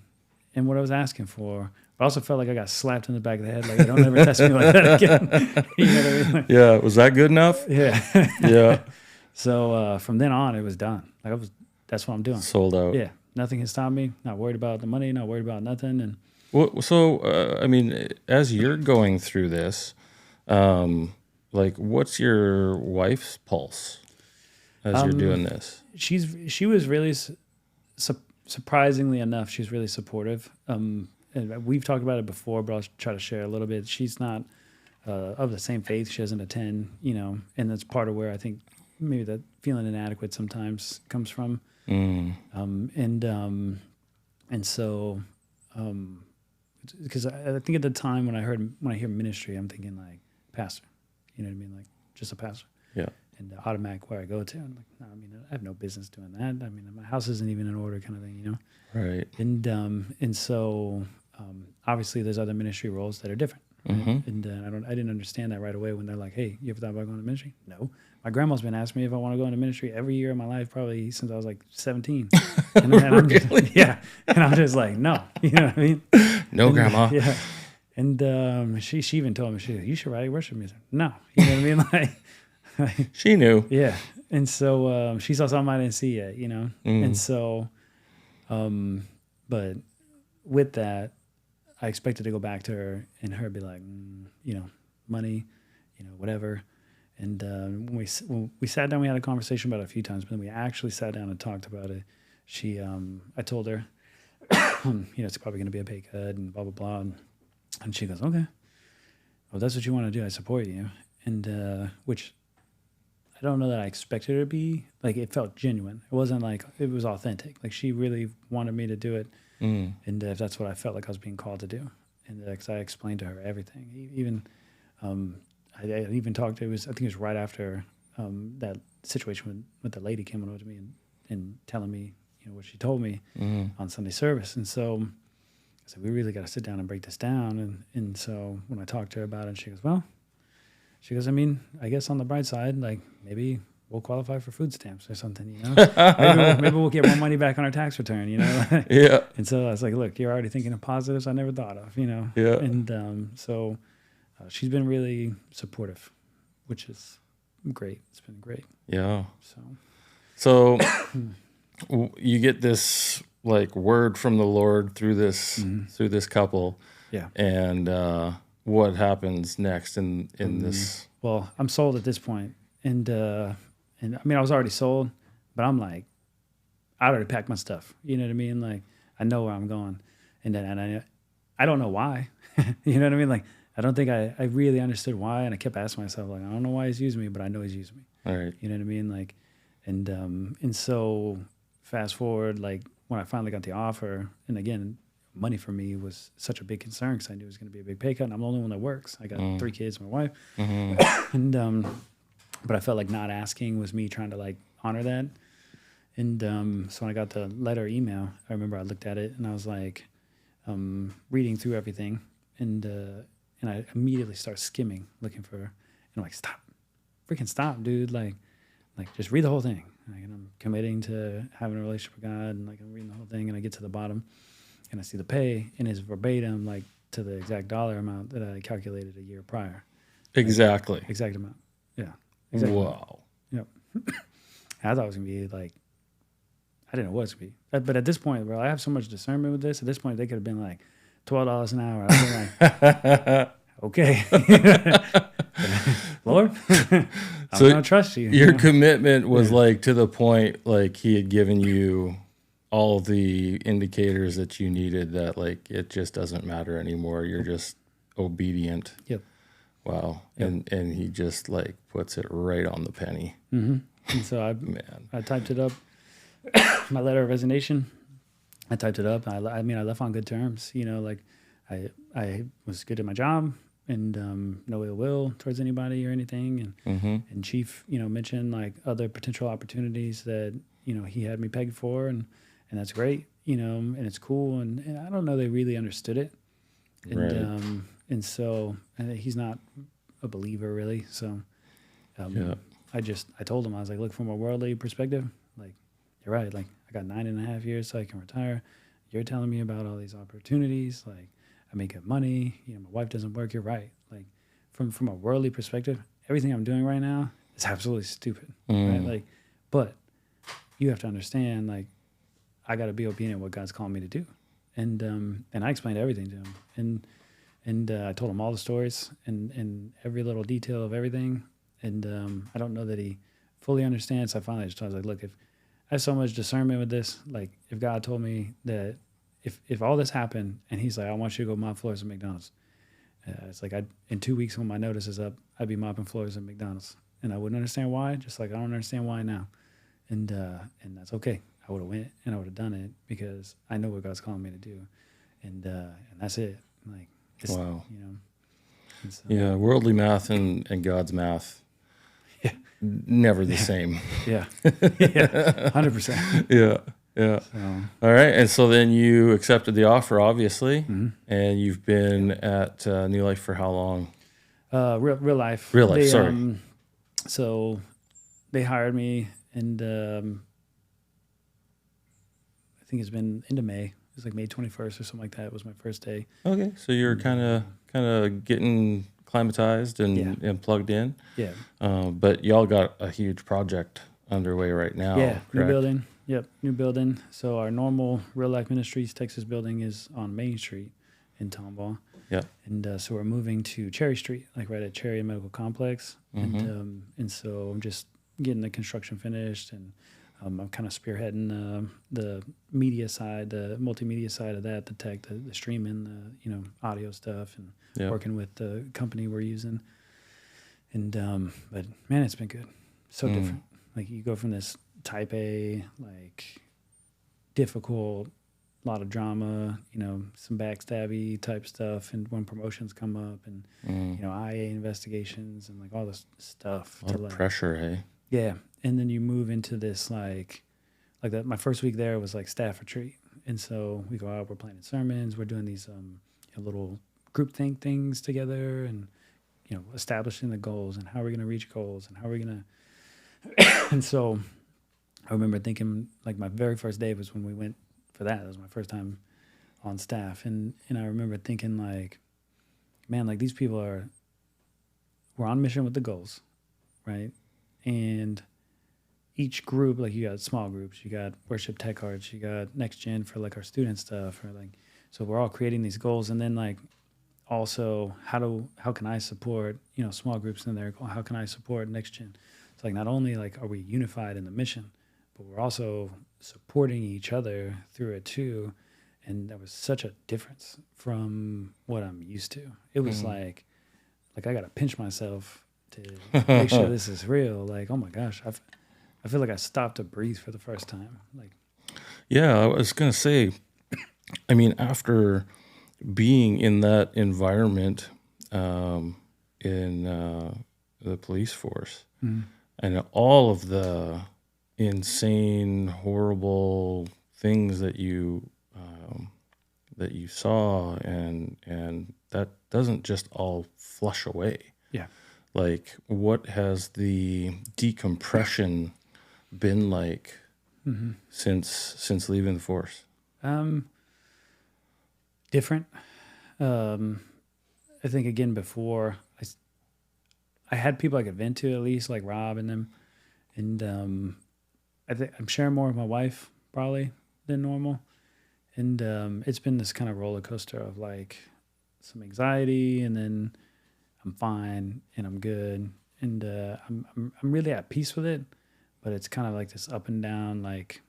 and what I was asking for. But I also felt like I got slapped in the back of the head. Like, don't ever test me like that again. You know what I mean? Like, Yeah. Was that good enough? yeah. Yeah. So from then on, it was done. Like that's what I'm doing. Sold out. Yeah. Nothing can stop me. Not worried about the money. Not worried about nothing. And Well, so I mean, as you're going through this, like, what's your wife's pulse as you're doing this? she was really surprisingly enough, she's really supportive. And we've talked about it before, but I'll try to share a little bit. She's not of the same faith. She doesn't attend, and that's part of where I think maybe that feeling inadequate sometimes comes from. And so, because I think at the time when I hear ministry, I'm thinking like pastor, you know what I mean? Like just a pastor. Yeah. And the automatic where I go to, I'm like, no, I mean, I have no business doing that. I mean, my house isn't even in order, kind of thing, Right. And so obviously there's other ministry roles that are different. Right? Mm-hmm. And I didn't understand that right away when they're like, "Hey, you ever thought about going to ministry?" No. My grandma's been asking me if I want to go into ministry every year of my life, probably since I was like 17. And I'm just, yeah. And I'm just like, no, you know what I mean? No, Grandma. Yeah. And she even told me, "You should write worship music." No, you know what I mean? Like, She knew. yeah. And so she saw something I didn't see yet, And so, but with that, I expected to go back to her and her be like, money, whatever. And when we sat down, we had a conversation about it a few times, but then we actually sat down and talked about it. I told her, it's probably going to be a pay cut and blah, blah, blah. And she goes, "Okay, well, that's what you want to do. I support you." And which I don't know that I expected it to be. Like, it felt genuine. It wasn't like it was authentic. Like, she really wanted me to do it, and if that's what I felt like I was being called to do, and because I explained to her everything, even I even talked. It was, I think it was right after that situation with the lady came over to me and telling me, what she told me on Sunday service, and so I said, we really got to sit down and break this down, and so when I talked to her about it, she goes, well. She goes, I mean, I guess on the bright side, like, maybe we'll qualify for food stamps or something, maybe we'll get more money back on our tax return, Yeah. And so I was like, look, you're already thinking of positives I never thought of, Yeah. And so she's been really supportive, which is great. It's been great. Yeah. So you get this like word from the Lord through this couple. Yeah. And what happens next in this? Well, I'm sold at this point, and I mean, I was already sold, but I'm like, I already packed my stuff. You know what I mean? Like, I know where I'm going, and I don't know why. You know what I mean? Like, I don't think I really understood why, and I kept asking myself, like, I don't know why he's using me, but I know he's using me. All right. You know what I mean? Like, and so fast forward, like, when I finally got the offer, and again, money for me was such a big concern because I knew it was going to be a big pay cut, and I'm the only one that works. I got 3 kids, my wife, and but I felt like not asking was me trying to like honor that. And so when I got the letter email, I remember I looked at it and I was like reading through everything, and I immediately start skimming, looking for, and I'm like, freaking stop, dude! Like just read the whole thing. Like, and I'm committing to having a relationship with God, and like I'm reading the whole thing, and I get to the bottom. And I see the pay, and it's verbatim, like to the exact dollar amount that I calculated a year prior. Exactly. Like, exact amount. Yeah. Exact Wow. Amount. Yep. I thought it was going to be like, I didn't know what it was going to be. But at this point, bro, I have so much discernment with this. At this point, they could have been like $12 an hour. I'd be like, okay. Lord, I'm going to trust you. Your commitment was like to the point, like he had given you all the indicators that you needed, that like it just doesn't matter anymore. You're just obedient. Yep. Wow. Yep. And he just like puts it right on the penny. Mm-hmm. And so I typed it up, my letter of resignation. I typed it up. I mean, I left on good terms. Like I was good at my job, and no ill will towards anybody or anything. And Chief, mentioned like other potential opportunities that he had me pegged for, and that's great, and it's cool. And I don't know, they really understood it. And, and so he's not a believer really. So, I told him, I was like, look, from a worldly perspective, like, you're right. Like, I got 9.5 years so I can retire. You're telling me about all these opportunities. Like, I make good money. My wife doesn't work. You're right. Like, from a worldly perspective, everything I'm doing right now is absolutely stupid. Right? Like, but you have to understand, like, I got to be obedient to what God's calling me to do. And I explained everything to him. And I told him all the stories and every little detail of everything. And I don't know that he fully understands. So I finally just told him, I was like, look, if I have so much discernment with this, like, if God told me that if all this happened and he's like, I want you to go mop floors at McDonald's, it's like, in 2 weeks when my notice is up, I'd be mopping floors at McDonald's. And I wouldn't understand why, just like I don't understand why now. And that's okay. I would have went and I would have done it because I know what God's calling me to do. And that's it. Like, it's, wow. So, yeah, worldly math and God's math. Yeah. Never the same. Yeah. Yeah. 100%. Yeah. Yeah. So, all right. And so then you accepted the offer, obviously, and you've been at New Life for how long? Real life. Real life, sorry. So they hired me, and I think it's been into May. It was like May 21st or something like that. It was my first day. Okay. So you're kind of getting acclimatized and plugged in. Yeah. But y'all got a huge project underway right now. Yeah. Correct? New building. Yep. New building. So our normal Real Life Ministries Texas building is on Main Street in Tomball. Yep. And so we're moving to Cherry Street, like right at Cherry Medical Complex. And so I'm just getting the construction finished, and I'm kind of spearheading the media side, the multimedia side of that, the tech, the streaming, the audio stuff, and working with the company we're using. And but man, it's been good. so different. Like you go from this type A, like difficult, a lot of drama, some backstabby type stuff, and when promotions come up, and IA investigations, and like all this stuff. A lot of pressure, hey? Yeah, and then you move into this like that. My first week there was like staff retreat, and so we go out, we're planning sermons, we're doing these little groupthink things together, and establishing the goals and how we're gonna reach goals and how we're gonna. And so, I remember thinking like my very first day was when we went for that. It was my first time on staff, and I remember thinking like, man, like these people we're on mission with the goals, right? And each group, like you got small groups, you got worship tech arts, you got next gen for like our student stuff, or like, so we're all creating these goals, and then like also how can I support small groups in there? How can I support next gen? It's like not only like are we unified in the mission, but we're also supporting each other through it too. And that was such a difference from what I'm used to. It was like I got to pinch myself to make sure this is real. Like, oh my gosh, I feel like I stopped to breathe for the first time. Like, yeah, I was going to say, I mean, after being in that environment in the police force and all of the insane, horrible things that you saw, and that doesn't just all flush away. Yeah. Like, what has the decompression been like since leaving the force? Different. I think again before I had people I could vent to, at least like Rob and them, and I think I'm sharing more with my wife probably than normal, and it's been this kind of roller coaster of like some anxiety, and then I'm fine and I'm good, and I'm really at peace with it, but it's kind of like this up and down. Like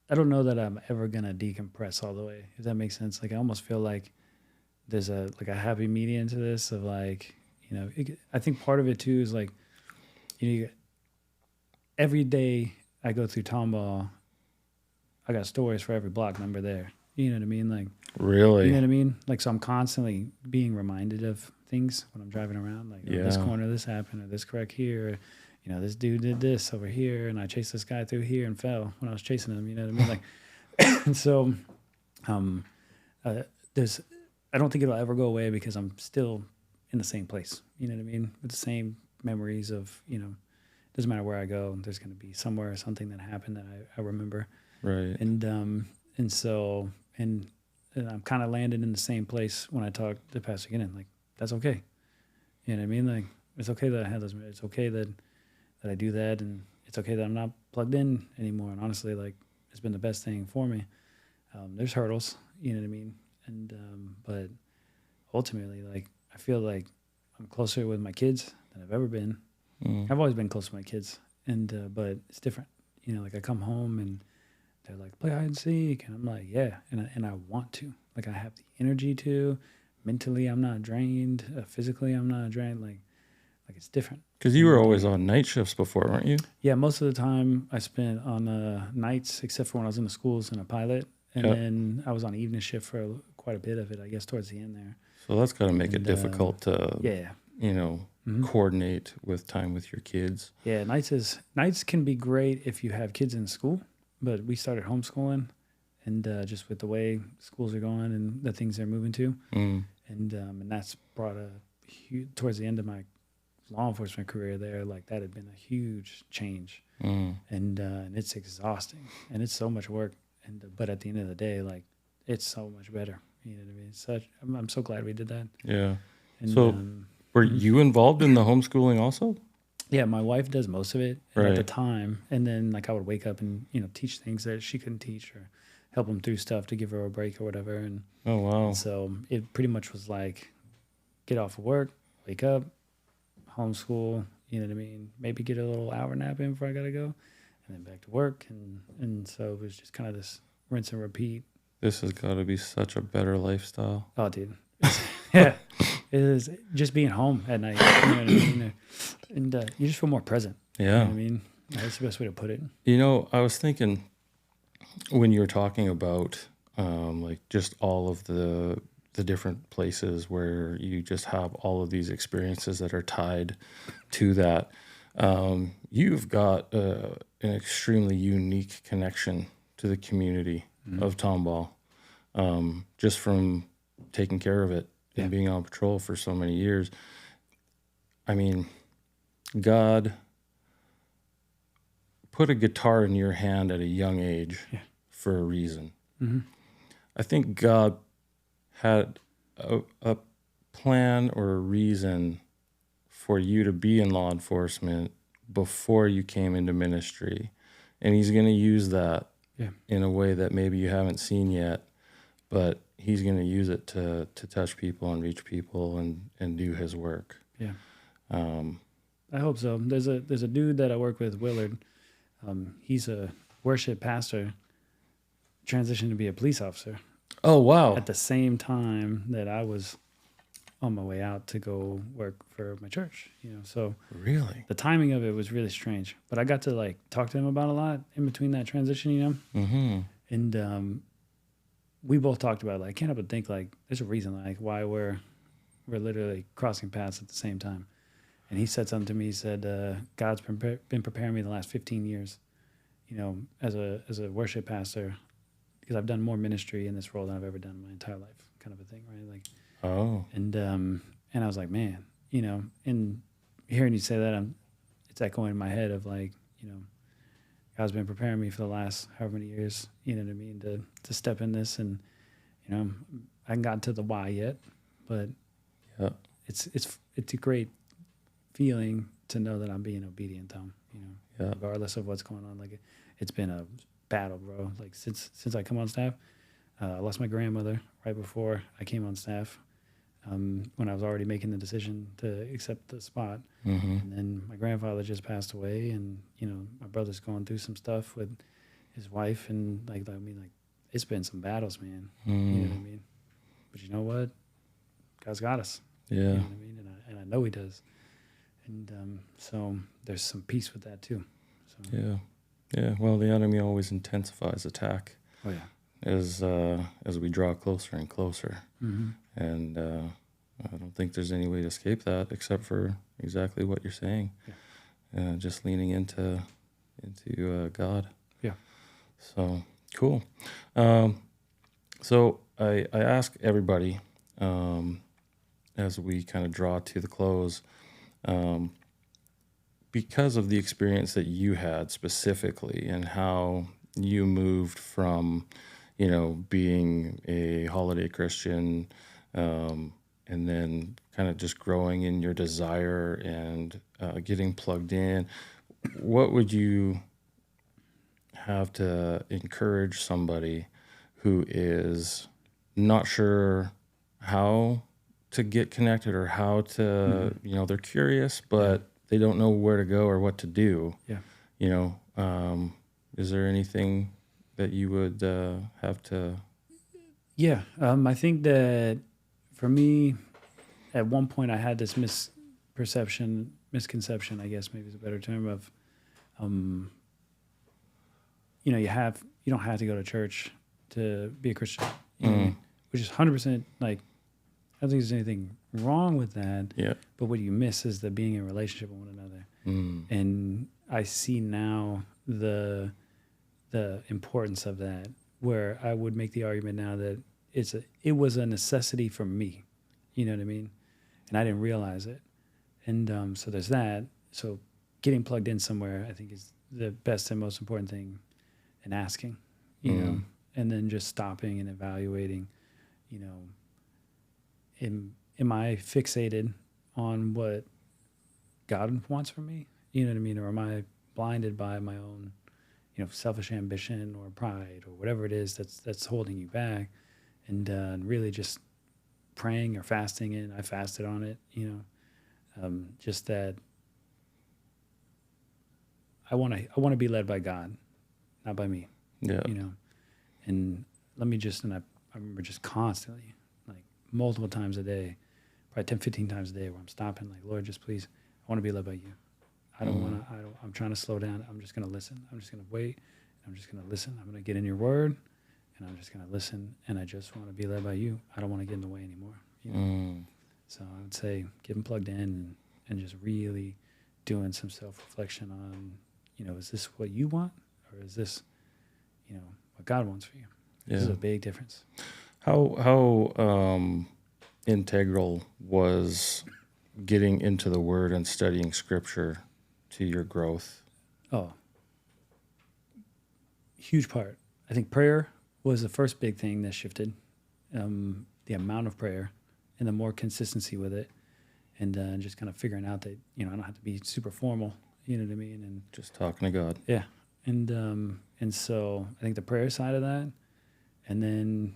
I don't know that I'm ever gonna decompress all the way, if that makes sense. Like I almost feel like there's a happy medium to this of like I think part of it too is like every day I go through Tomball, I got stories for every block number there. You know what I mean? Like really, you know what I mean? Like so I'm constantly being reminded of things when I'm driving around. Like this corner, this happened, or this crack here. This dude did this over here, and I chased this guy through here and fell when I was chasing him. You know what I mean? Like, and so, I don't think it'll ever go away because I'm still in the same place. You know what I mean? With the same memories of, doesn't matter where I go, there's going to be somewhere something that happened that I remember. Right. And so I'm kind of landed in the same place when I talk to Pastor Gannon. Like, that's okay. You know what I mean? Like, it's okay that I had those. It's okay that I do that, and it's okay that I'm not plugged in anymore. And honestly, like, it's been the best thing for me. There's hurdles, you know what I mean? And but ultimately, like, I feel like I'm closer with my kids than I've ever been. I've always been close to my kids, and but it's different. Like I come home and they're like, play hide and seek, and I'm like, yeah, and I want to. Like I have the energy to. Mentally, I'm not drained. Physically, I'm not drained. Like it's different. Because you were always on night shifts before, weren't you? Yeah, most of the time I spent on nights, except for when I was in the schools and a pilot, and then I was on evening shift for quite a bit of it, I guess, towards the end there. So that's got to make it difficult to, coordinate with time with your kids. Yeah, nights can be great if you have kids in school, but we started homeschooling, and just with the way schools are going and the things they're moving to, and that's brought towards the end of my law enforcement career there, like that had been a huge change, and it's exhausting and it's so much work, but at the end of the day, like it's so much better. You know what I mean? I'm so glad we did that. Yeah. And, so were you involved in the homeschooling also? Yeah, my wife does most of it at the time, and then like I would wake up and teach things that she couldn't teach, or help them through stuff to give her a break or whatever. And oh wow! And so it pretty much was like get off of work, wake up, homeschool. You know what I mean? Maybe get a little hour nap in before I gotta go, and then back to work. And so it was just kind of this rinse and repeat. This has got to be such a better lifestyle. Oh, dude. Yeah, it is just being home at night. You know what I mean? And you just feel more present. You know Yeah. what I mean? That's the best way to put it. You know, I was thinking when you were talking about like just all of the different places where you just have all of these experiences that are tied to that. You've got an extremely unique connection to the community of Tomball, just from taking care of it Yeah. and being on patrol for so many years. I mean, God put a guitar in your hand at a young age Yeah. for a reason. Mm-hmm. I think God had a plan or a reason for you to be in law enforcement before you came into ministry. And he's going to use that Yeah. in a way that maybe you haven't seen yet, but he's going to use it to touch people and reach people and do his work. Yeah. Um, I hope so. There's a dude that I work with, Willard. He's a worship pastor, transitioned to be a police officer oh, wow. at the same time that I was on my way out to go work for my church. So Really? the timing of it was really strange. But I got to like talk to him about a lot in between that transition. Mm-hmm. And we both talked about, like, I can't help but think, like, there's a reason, like, why we're literally crossing paths at the same time. And he said something to me. He said, God's been preparing me the last 15 years, as a worship pastor, because I've done more ministry in this role than I've ever done in my entire life, kind of a thing, right? Like, Oh, and I was like, man, and hearing you say that, it's echoing in my head of, like, God's been preparing me for the last however many years, you know what I mean, to step in this. And, I haven't gotten to the why yet, but yeah. it's a great feeling to know that I'm being obedient to him, Yeah. regardless of what's going on. Like, it's been a battle, bro. Like, since I come on staff, I lost my grandmother right before I came on staff, when I was already making the decision to accept the spot. Mm-hmm. And then my grandfather just passed away, and my brother's going through some stuff with his wife, and like it's been some battles, man. You know what I mean? But you know what? God's got us. Yeah. You know what I mean? And I know he does. And so there's some peace with that too. So. Yeah. Yeah. Well, the enemy always intensifies attack Oh yeah. as we draw closer and closer. Mm-hmm. And I don't think there's any way to escape that except for exactly what you're saying. Yeah. Just leaning into God. Yeah. So cool. So I ask everybody as we kind of draw to the close, because of the experience that you had specifically and how you moved from, being a holiday Christian, and then kind of just growing in your desire and getting plugged in, what would you have to encourage somebody who is not sure how to get connected or how to, they're curious, but they don't know where to go or what to do? Yeah. Is there anything that you would have to? Yeah. I think that for me, at one point I had this misconception, I guess maybe is a better term, of, you don't have to go to church to be a Christian, which is 100%, like, I don't think there's anything wrong with that. Yeah. But what you miss is the being in a relationship with one another. And I see now the importance of that, where I would make the argument now that it was a necessity for me. You know what I mean? And I didn't realize it. And so there's that. So getting plugged in somewhere, I think, is the best and most important thing, and asking, and then just stopping and evaluating, am I fixated on what God wants from me? You know what I mean? Or am I blinded by my own, selfish ambition or pride or whatever it is that's holding you back? And really just praying or fasting, and I fasted on it, just that I want to be led by God, not by me. Yeah. And I remember just constantly, like multiple times a day, probably 10, 15 times a day, where I'm stopping, like, Lord, just please, want to be led by you. I don't want to. I'm trying to slow down. I'm just going to listen. I'm just going to wait. I'm just going to listen. I'm going to get in your word, and I'm just going to listen. And I just want to be led by you. I don't want to get in the way anymore. You know? So I would say getting plugged in and just really doing some self-reflection on, you know, is this what you want, or is this, you know, what God wants for you? This is a big difference. How integral was getting into the Word and studying Scripture to your growth? Oh, huge part. I think prayer was the first big thing that shifted. The amount of prayer and the more consistency with it, and just kind of figuring out that, you know, I don't have to be super formal. You know what I mean? And just talking to God. Yeah, and so I think the prayer side of that, and then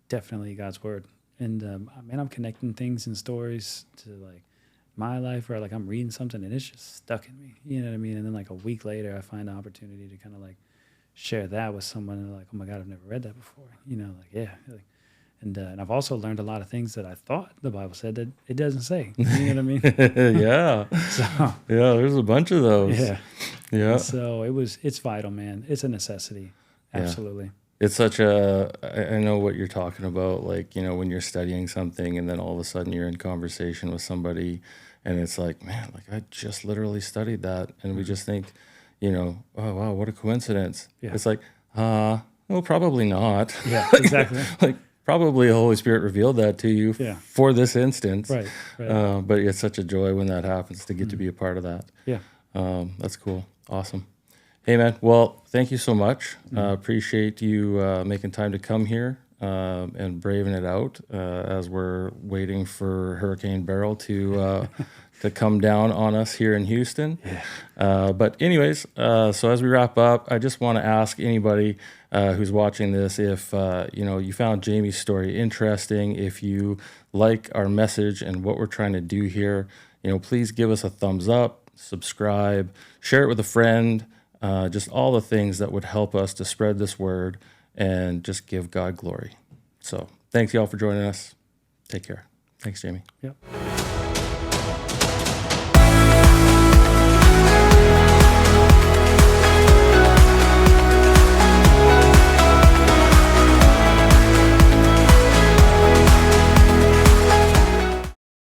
definitely God's word. And man, I'm connecting things and stories to like my life, where like I'm reading something and it's just stuck in me. You know what I mean? And then like a week later, I find the opportunity to kind of like share that with someone, and they're like, oh my God, I've never read that before. You know, like yeah. Like, and I've also learned a lot of things that I thought the Bible said that it doesn't say. You know what I mean? Yeah. So yeah, there's a bunch of those. yeah. Yeah. And so it's vital, man. It's a necessity. Absolutely. Yeah. It's such a, I know what you're talking about, like, you know, when you're studying something and then all of a sudden you're in conversation with somebody and it's like, man, like I just literally studied that. And we just think, you know, oh, wow, what a coincidence. Yeah. It's like, well, probably not. Yeah, exactly. Like probably the Holy Spirit revealed that to you for this instance. Right. But it's such a joy when that happens to get to be a part of that. Yeah. That's cool. Awesome. Hey, man. Well, thank you so much. Appreciate you making time to come here and braving it out as we're waiting for Hurricane Beryl to come down on us here in Houston. Yeah. But anyways, so as we wrap up, I just want to ask anybody who's watching this if you know, you found Jamy's story interesting, if you like our message and what we're trying to do here, you know, please give us a thumbs up, subscribe, share it with a friend. Just all the things that would help us to spread this word and just give God glory. So thanks y'all for joining us. Take care. Thanks, Jamy. Yep.